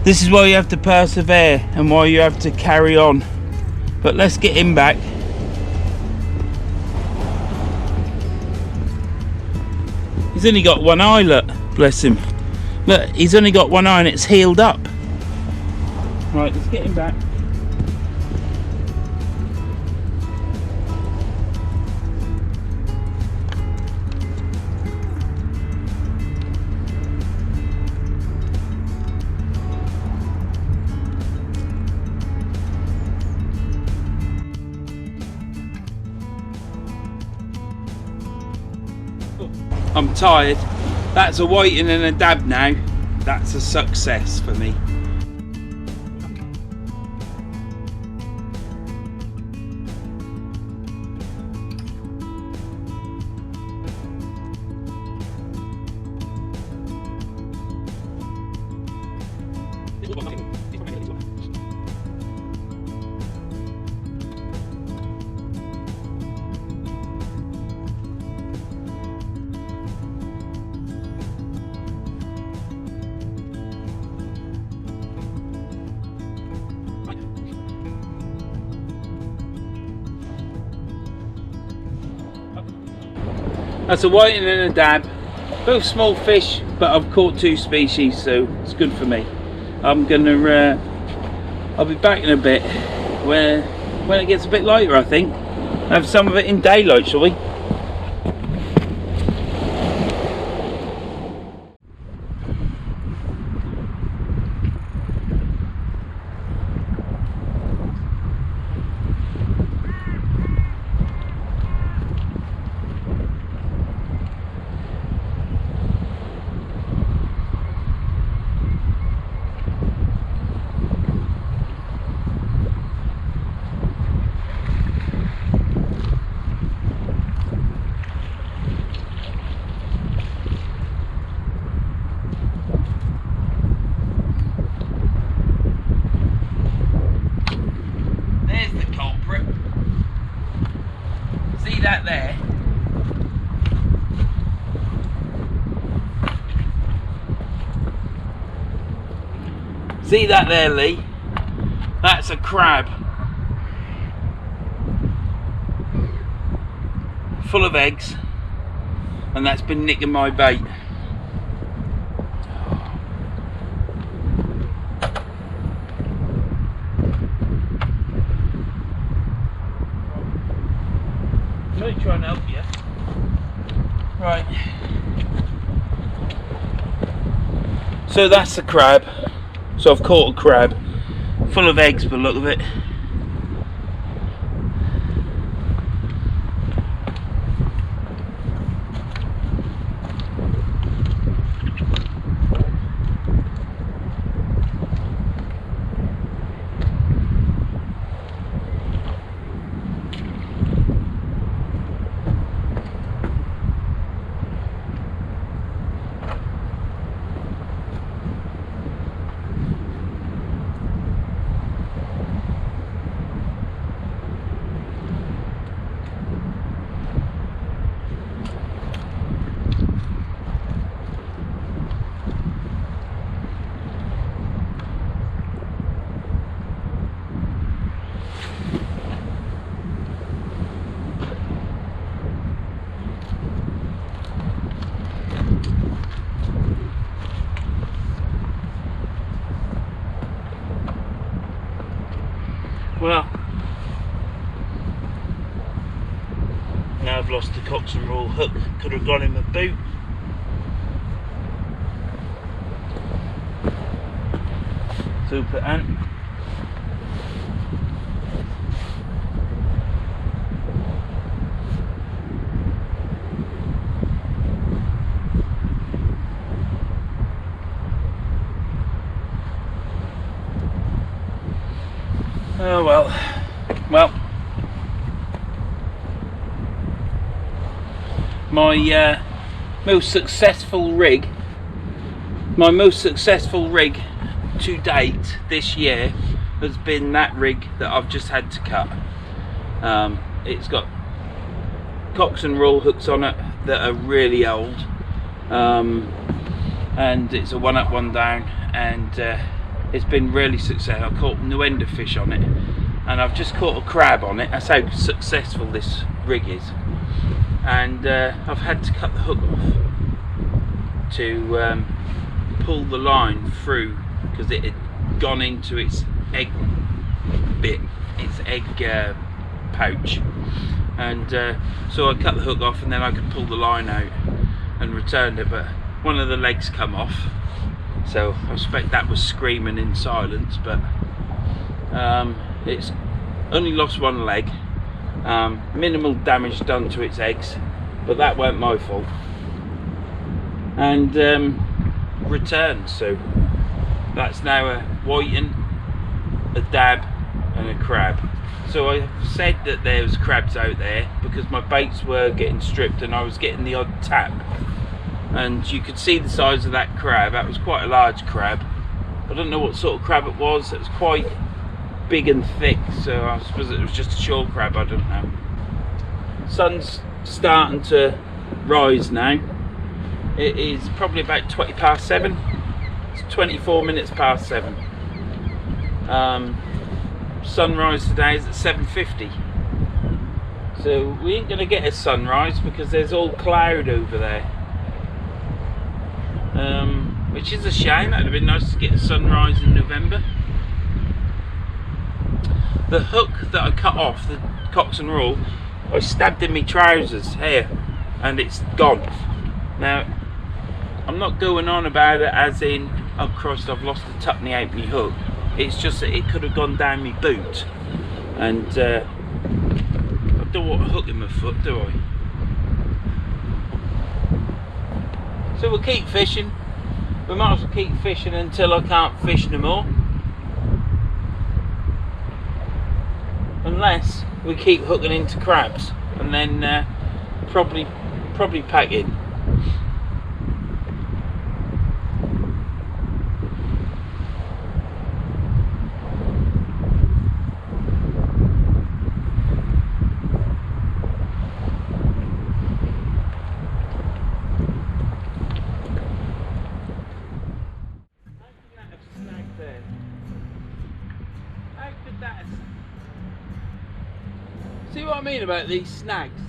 This is why you have to persevere and why you have to carry on. But let's get him back. He's only got one eye, look, bless him. Look, he's only got one eye and it's healed up. Right, let's get him back. I'm tired. That's a whiting and a dab now. That's a success for me. That's a whiting and a dab. Both small fish, but I've caught 2 species, so it's good for me. I'm gonna, I'll be back in a bit when it gets a bit lighter, I think. Have some of it in daylight, shall we? That there. See that there, Lee? That's a crab. Full of eggs. And that's been nicking my bait. Try and help you. Right. So that's the crab. So I've caught a crab. Full of eggs by the look of it. Well, now I've lost the Cox and Roll hook. Could have gone in my boot. Super ant. Oh well. My most successful rig to date this year has been that rig that I've just had to cut. It's got cocks and roll hooks on it that are really old, and it's a one up one down, and it's been really successful. I caught no end of fish on it, and I've just caught a crab on it. That's how successful this rig is. And I've had to cut the hook off to pull the line through, because it had gone into its egg bit, its egg pouch, and so I cut the hook off, and then I could pull the line out and returned it, but one of the legs come off, so I suspect that was screaming in silence. But it's only lost one leg, minimal damage done to its eggs, but that weren't my fault, and returned. So that's now a whiting, a dab and a crab. So I said that there was crabs out there because my baits were getting stripped and I was getting the odd tap, and you could see the size of that crab. That was quite a large crab. I don't know what sort of crab it was. It was quite big and thick, so I suppose it was just a shore crab, I don't know. Sun's starting to rise now. It is probably about 20 past 7. It's 24 minutes past 7. Sunrise today is at 7:50, so we ain't gonna get a sunrise because there's all cloud over there, which is a shame. That'd have been nice to get a sunrise in November. The hook that I cut off, the cocks and roll, I stabbed in my trousers here, and it's gone. Now, I'm not going on about it as in, oh Christ, I've lost a tuppeny out my hook. It's just that it could have gone down my boot, and I don't want a hook in my foot, do I? So we'll keep fishing. We might as well keep fishing until I can't fish no more, unless we keep hooking into crabs, and then probably pack in. See what I mean about these snags?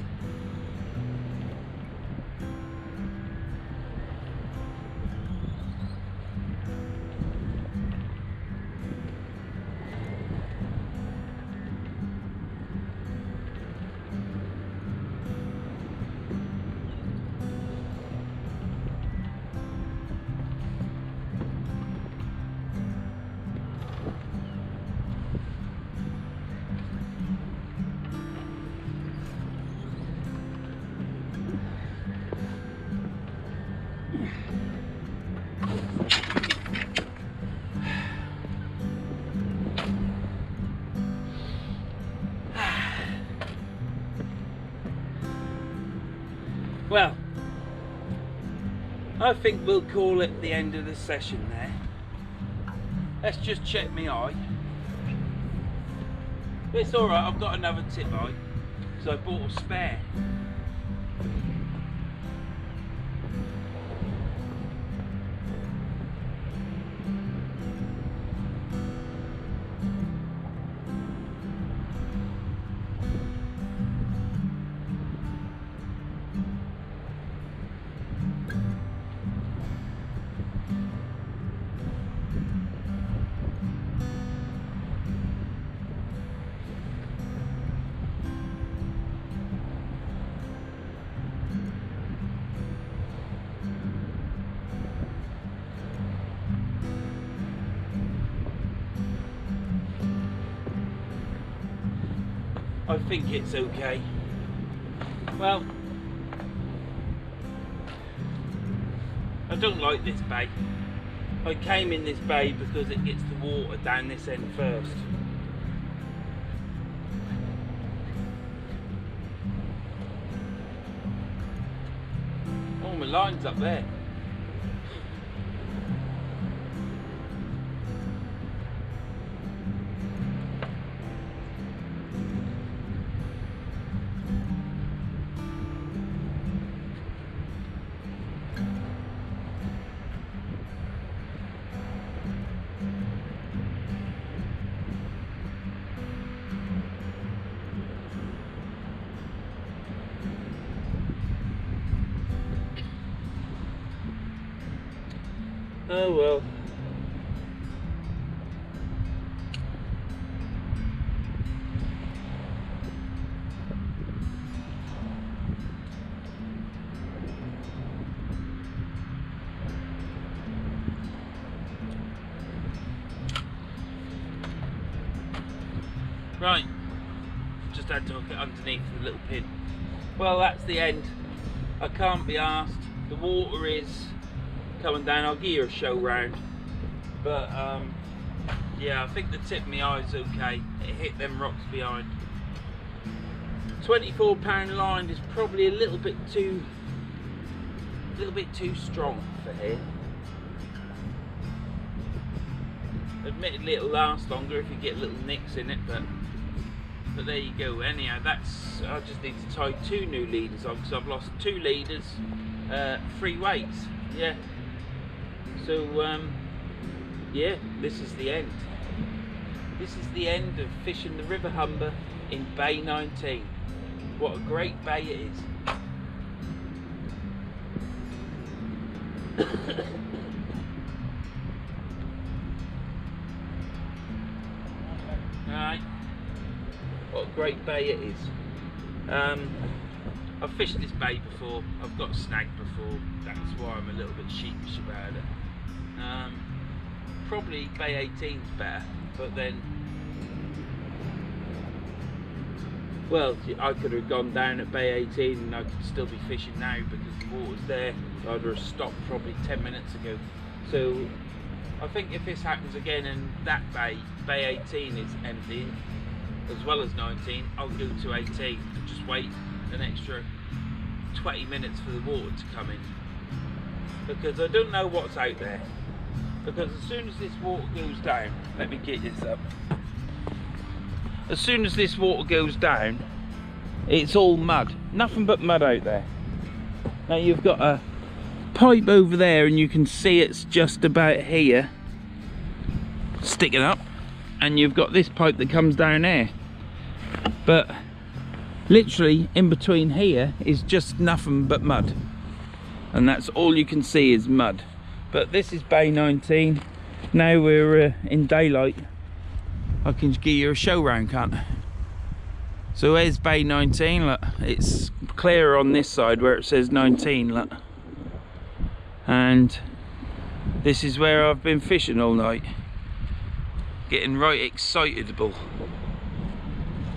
Well, I think we'll call it the end of the session there. Let's just check my eye. It's alright, I've got another tip eye, so I bought a spare. I think it's okay. Well, I don't like this bay. I came in this bay because it gets the water down this end first. Oh, my line's up there. Oh well. Right, just had to hook it underneath the little pin. Well, that's the end. I can't be asked. The water is coming down. I'll give you a show round. But yeah, I think the tip of my eye is okay. It hit them rocks behind. £24 line is probably a little bit too strong for here. Admittedly, it'll last longer if you get little nicks in it, but there you go. Anyhow, that's, I just need to tie 2 new leaders on because I've lost 2 leaders, 3 weights. Yeah. So yeah, this is the end. This is the end of fishing the River Humber in Bay 19. What a great bay it is. Alright. What a great bay it is. I've fished this bay before, I've got snagged before, that's why I'm a little bit sheepish about it. Probably Bay 18's better, but then, well, I could have gone down at Bay 18 and I could still be fishing now because the water's there. I'd have stopped probably 10 minutes ago. So I think if this happens again and that bay 18 is empty, as well as 19, I'll go to 18 and just wait an extra 20 minutes for the water to come in, because I don't know what's out there. Because as soon as this water goes down, let me get this up. As soon as this water goes down, it's all mud, nothing but mud out there. Now you've got a pipe over there and you can see it's just about here sticking up, and you've got this pipe that comes down there, but literally in between here is just nothing but mud, and that's all you can see is mud. But this is Bay 19. Now we're in daylight, I can give you a show round, can't I? So there's Bay 19, look, it's clearer on this side where it says 19, look. And this is where I've been fishing all night, getting right excitable.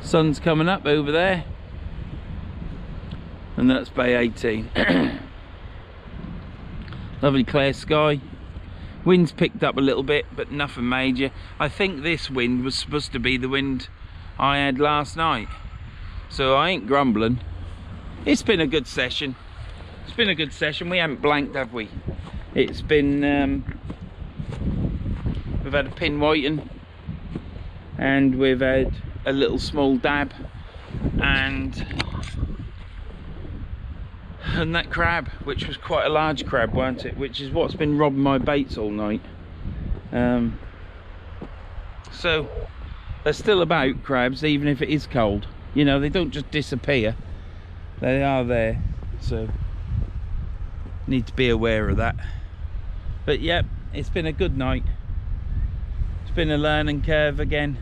Sun's coming up over there, and that's Bay 18. Lovely clear sky. Wind's picked up a little bit, but nothing major. I think this wind was supposed to be the wind I had last night, so I ain't grumbling. It's been a good session. It's been a good session. We haven't blanked, have we? It's been we've had a pin whiting, and we've had a little small dab, and that crab, which was quite a large crab, weren't it, which is what's been robbing my baits all night. So they're still about, crabs, even if it is cold. You know, they don't just disappear, they are there, so need to be aware of that. But yep, it's been a good night. It's been a learning curve again,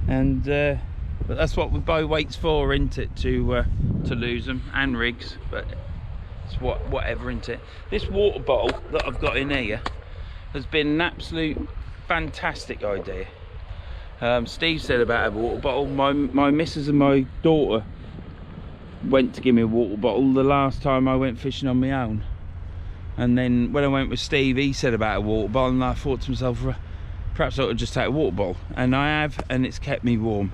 and but that's what we buy weights for, isn't it? To lose them, and rigs, but it's whatever, isn't it? This water bottle that I've got in here has been an absolute fantastic idea. Steve said about a water bottle. My missus and my daughter went to give me a water bottle the last time I went fishing on my own, and then when I went with Steve, he said about a water bottle, and I thought to myself, perhaps I ought to just take a water bottle, and I have, and it's kept me warm.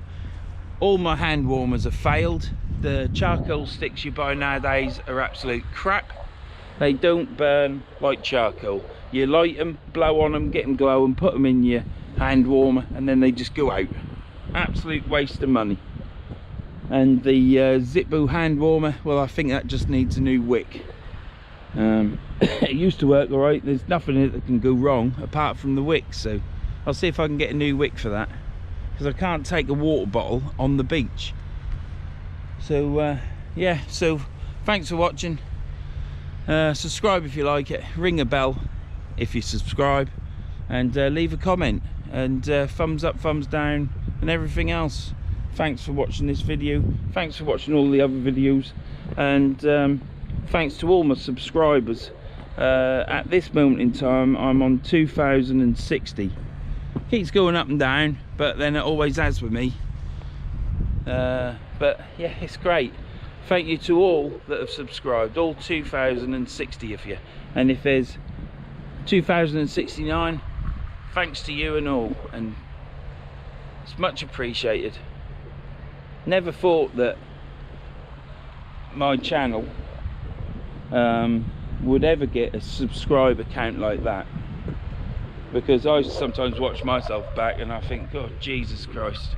All my hand warmers have failed. The charcoal sticks you buy nowadays are absolute crap. They don't burn like charcoal. You light them, blow on them, get them glowing, put them in your hand warmer, and then they just go out. Absolute waste of money. And the Zippo hand warmer, well, I think that just needs a new wick. It used to work all right. There's nothing in it that can go wrong apart from the wick, so I'll see if I can get a new wick for that, because I can't take a water bottle on the beach. So yeah, so thanks for watching. Subscribe if you like it, ring a bell if you subscribe, and leave a comment, and thumbs up, thumbs down, and everything else. Thanks for watching this video, thanks for watching all the other videos, and thanks to all my subscribers. At this moment in time I'm on 2060. Keeps going up and down, but then it always has with me. But yeah, it's great. Thank you to all that have subscribed, all 2060 of you, and if there's 2069, thanks to you and all, and it's much appreciated. Never thought that my channel would ever get a subscriber count like that, because I sometimes watch myself back and I think, God, Jesus Christ,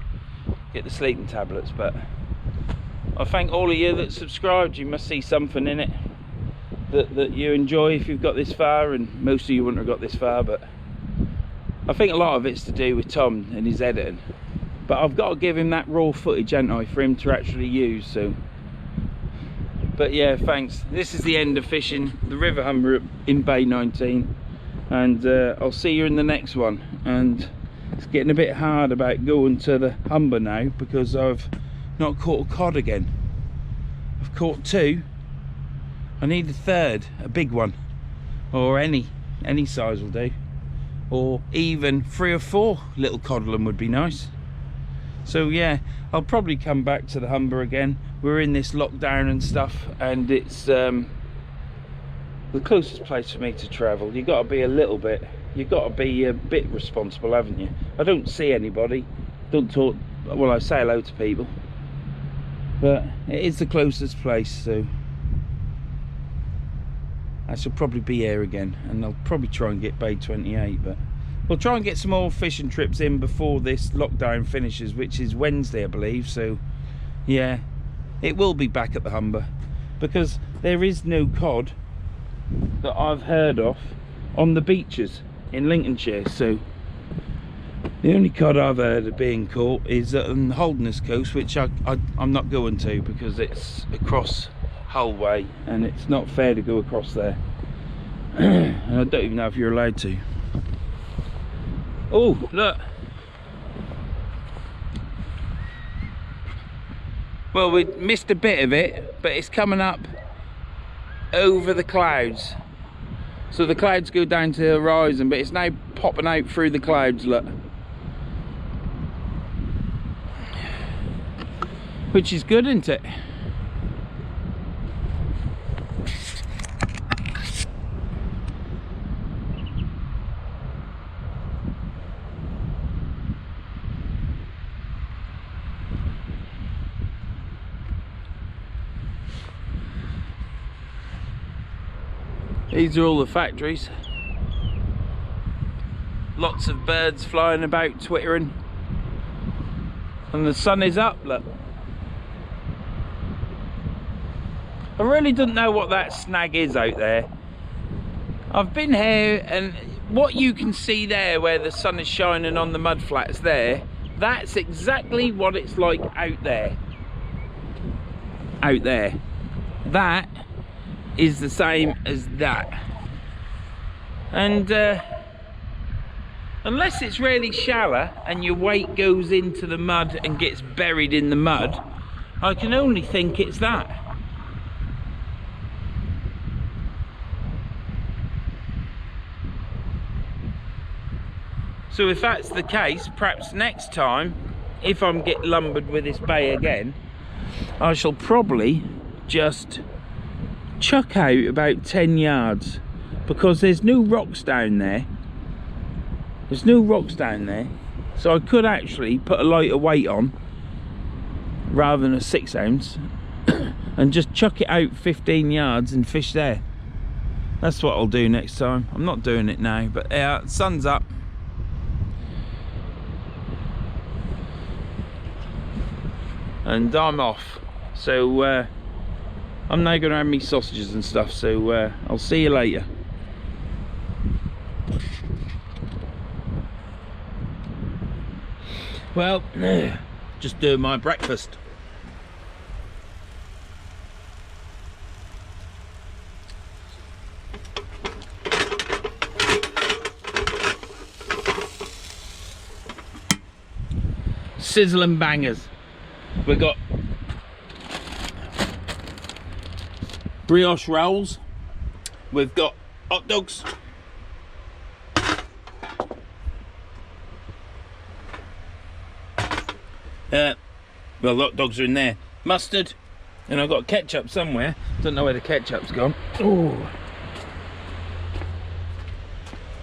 get the sleeping tablets. But I thank all of you that subscribed. You must see something in it that you enjoy if you've got this far, and most of you wouldn't have got this far, but I think a lot of it's to do with Tom and his editing. But I've got to give him that raw footage, haven't I, for him to actually use. So, but yeah, thanks. This is the end of fishing the River Humber in Bay 19, and I'll see you in the next one. And it's getting a bit hard about going to the Humber now, because I've not caught a cod again. I've caught 2. I need a 3rd, a big one, or any size will do, or even 3 or 4 little codlin would be nice. So yeah, I'll probably come back to the Humber again. We're in this lockdown and stuff, and it's the closest place for me to travel. You've got to be a little bit, you've got to be a bit responsible, haven't you? I don't see anybody, don't talk, well, I say hello to people, but it is the closest place. So I shall probably be here again, and I'll probably try and get Bay 28, but we'll try and get some more fishing trips in before this lockdown finishes, which is Wednesday, I believe. So yeah, it will be back at the Humber, because there is no cod that I've heard of on the beaches in Lincolnshire. So the only cod I've heard of being caught is on the Holderness coast, which I'm not going to, because it's across Hull way and it's not fair to go across there. And I don't even know if you're allowed to. Oh, look. Well, we missed a bit of it, but it's coming up over the clouds. So the clouds go down to the horizon, but it's now popping out through the clouds, look. Which is good, isn't it? These are all the factories. Lots of birds flying about, twittering. And the sun is up, look. I really don't know what that snag is out there. I've been here, and what you can see there where the sun is shining on the mud flats there, that's exactly what it's like out there. Out there. That is the same as that. And unless it's really shallow and your weight goes into the mud and gets buried in the mud, I can only think it's that. So if that's the case, perhaps next time, if I'm get lumbered with this bay again, I shall probably just chuck out about 10 yards, because there's no rocks down there. There's no rocks down there, so I could actually put a lighter weight on rather than a 6 ounce and just chuck it out 15 yards and fish there. That's what I'll do next time. I'm not doing it now, but yeah, sun's up. And I'm off. So I'm now going to have me sausages and stuff, so I'll see you later. Well, just doing my breakfast. sizzling bangers. We've got brioche rolls. We've got hot dogs. Well, hot dogs are in there. Mustard. And I've got ketchup somewhere. Don't know where the ketchup's gone. Oh.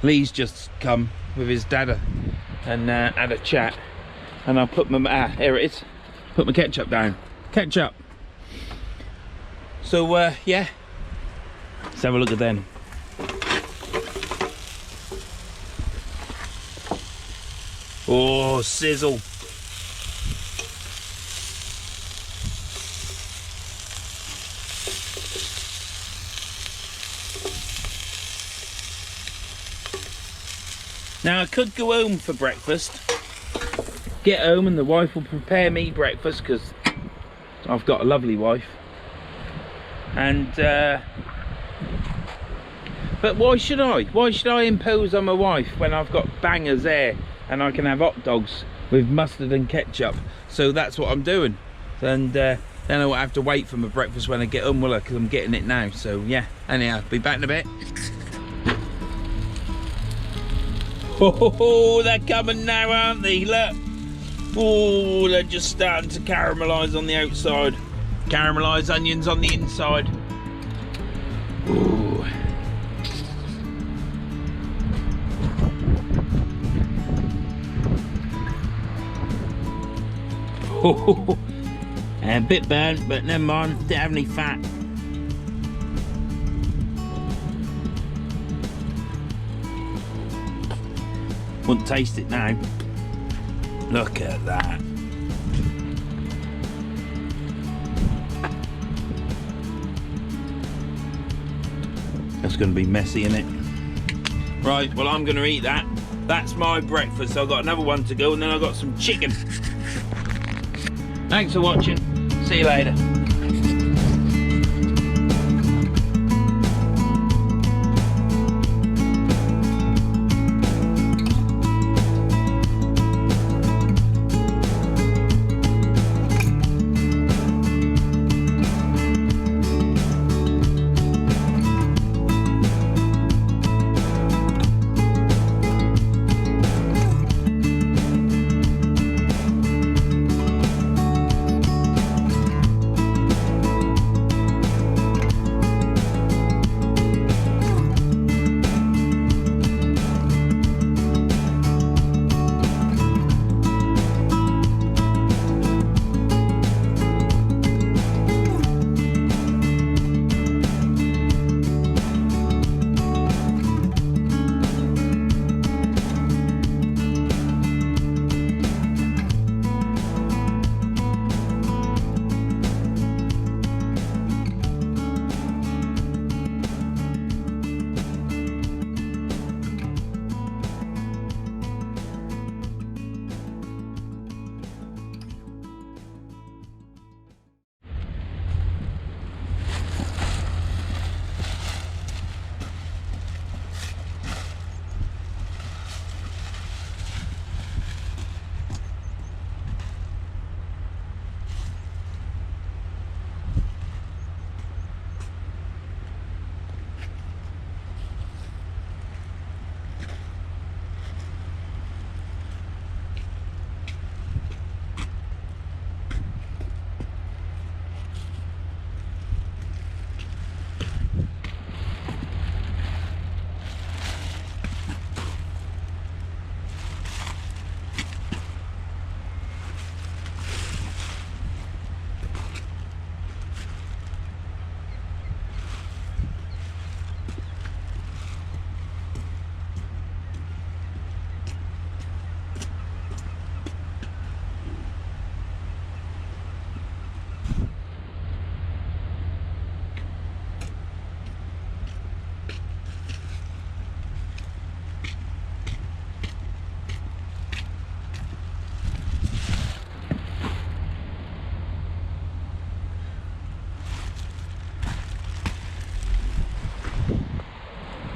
Lee's just come with his dada and had a chat. And I put my, here it is. Put my ketchup down. Ketchup. So, yeah. Let's have a look at them. Oh, sizzle. Now I could go home for breakfast, get home and the wife will prepare me breakfast because I've got a lovely wife, and but why should I impose on my wife when I've got bangers there and I can have hot dogs with mustard and ketchup? So that's what I'm doing, and then I won't have to wait for my breakfast when I get home, will I? Because I'm getting it now. So yeah, anyhow, be back in a bit. Oh, they're coming now, aren't they? Look. Oh, they're just starting to caramelise on the outside. Caramelised onions on the inside. Ooh. Oh, a bit burnt, but never mind. Didn't have any fat. Wouldn't taste it now. Look at that. That's going to be messy, isn't it? Right, well, I'm going to eat that. That's my breakfast. I've got another one to go, and then I've got some chicken. Thanks for watching. See you later.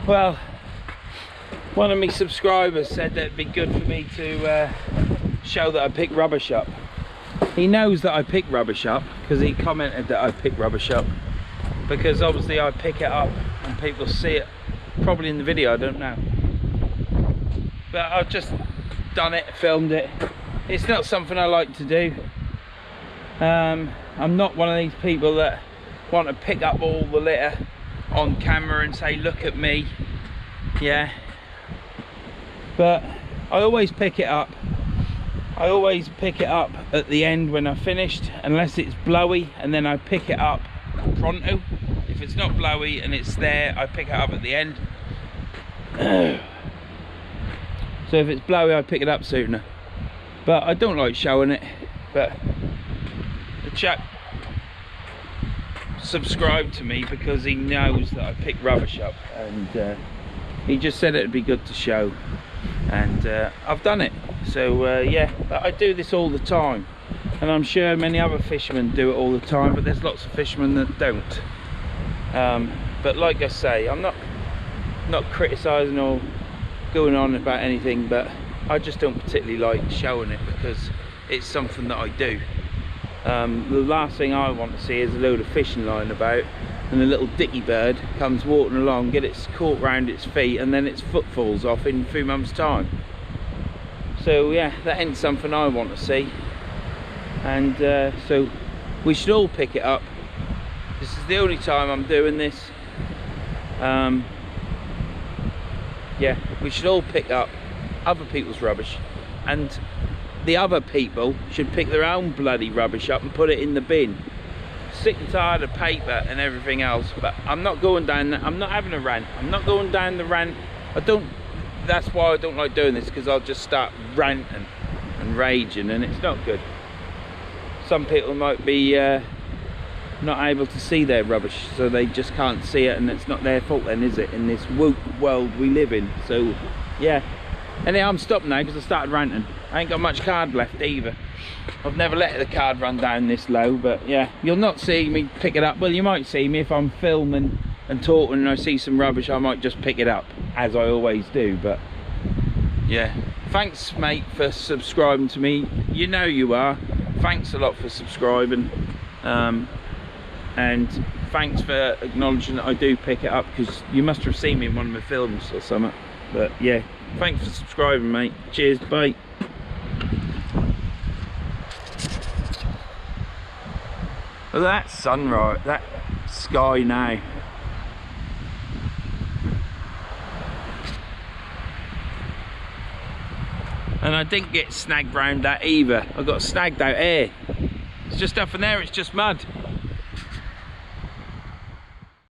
Well, one of my subscribers said that it'd be good for me to show that I pick rubbish up. He knows that I pick rubbish up because he commented that I pick rubbish up, because obviously I pick it up and people see it probably in the video, I don't know, but I've just done it, filmed it. It's not something I like to do. I'm not one of these people that want to pick up all the litter on camera and say look at me, yeah, but I always pick it up. I always pick it up at the end when I've finished, unless it's blowy, and then I pick it up pronto. If it's not blowy and it's there, I pick it up at the end. So if it's blowy, I pick it up sooner, but I don't like showing it. But the chap subscribed to me because he knows that I pick rubbish up, and he just said it'd be good to show, and I've done it. So yeah, but I do this all the time, and I'm sure many other fishermen do it all the time, but there's lots of fishermen that don't. But like I say, I'm not criticising or going on about anything, but I just don't particularly like showing it because it's something that I do. The last thing I want to see is a load of fishing line about and a little dicky bird comes walking along, get its caught round its feet, and then its foot falls off in a few months' time. So yeah, that ain't something I want to see, and so we should all pick it up. This is the only time I'm doing this. Yeah, we should all pick up other people's rubbish, and the other people should pick their own bloody rubbish up and put it in the bin. Sick and tired of paper and everything else, but I'm not going down that. I'm not having a rant. I'm not going down the rant. That's why I don't like doing this, because I'll just start ranting and raging, and it's not good. Some people might be not able to see their rubbish, so they just can't see it, and it's not their fault then, is it, in this woke world we live in? So yeah, anyhow, I'm stopped now because I started ranting. I ain't got much card left either. I've never let the card run down this low, but yeah, you'll not see me pick it up. Well, you might see me if I'm filming and talking and I see some rubbish, I might just pick it up, as I always do. But yeah, thanks mate for subscribing to me. You know you are. Thanks a lot for subscribing, and thanks for acknowledging that I do pick it up, because you must have seen me in one of my films or something. But yeah, thanks for subscribing mate. Cheers, bye. Look at that sunrise, that sky now. And I didn't get snagged round that either. I got snagged out here. It's just up in there, it's just mud.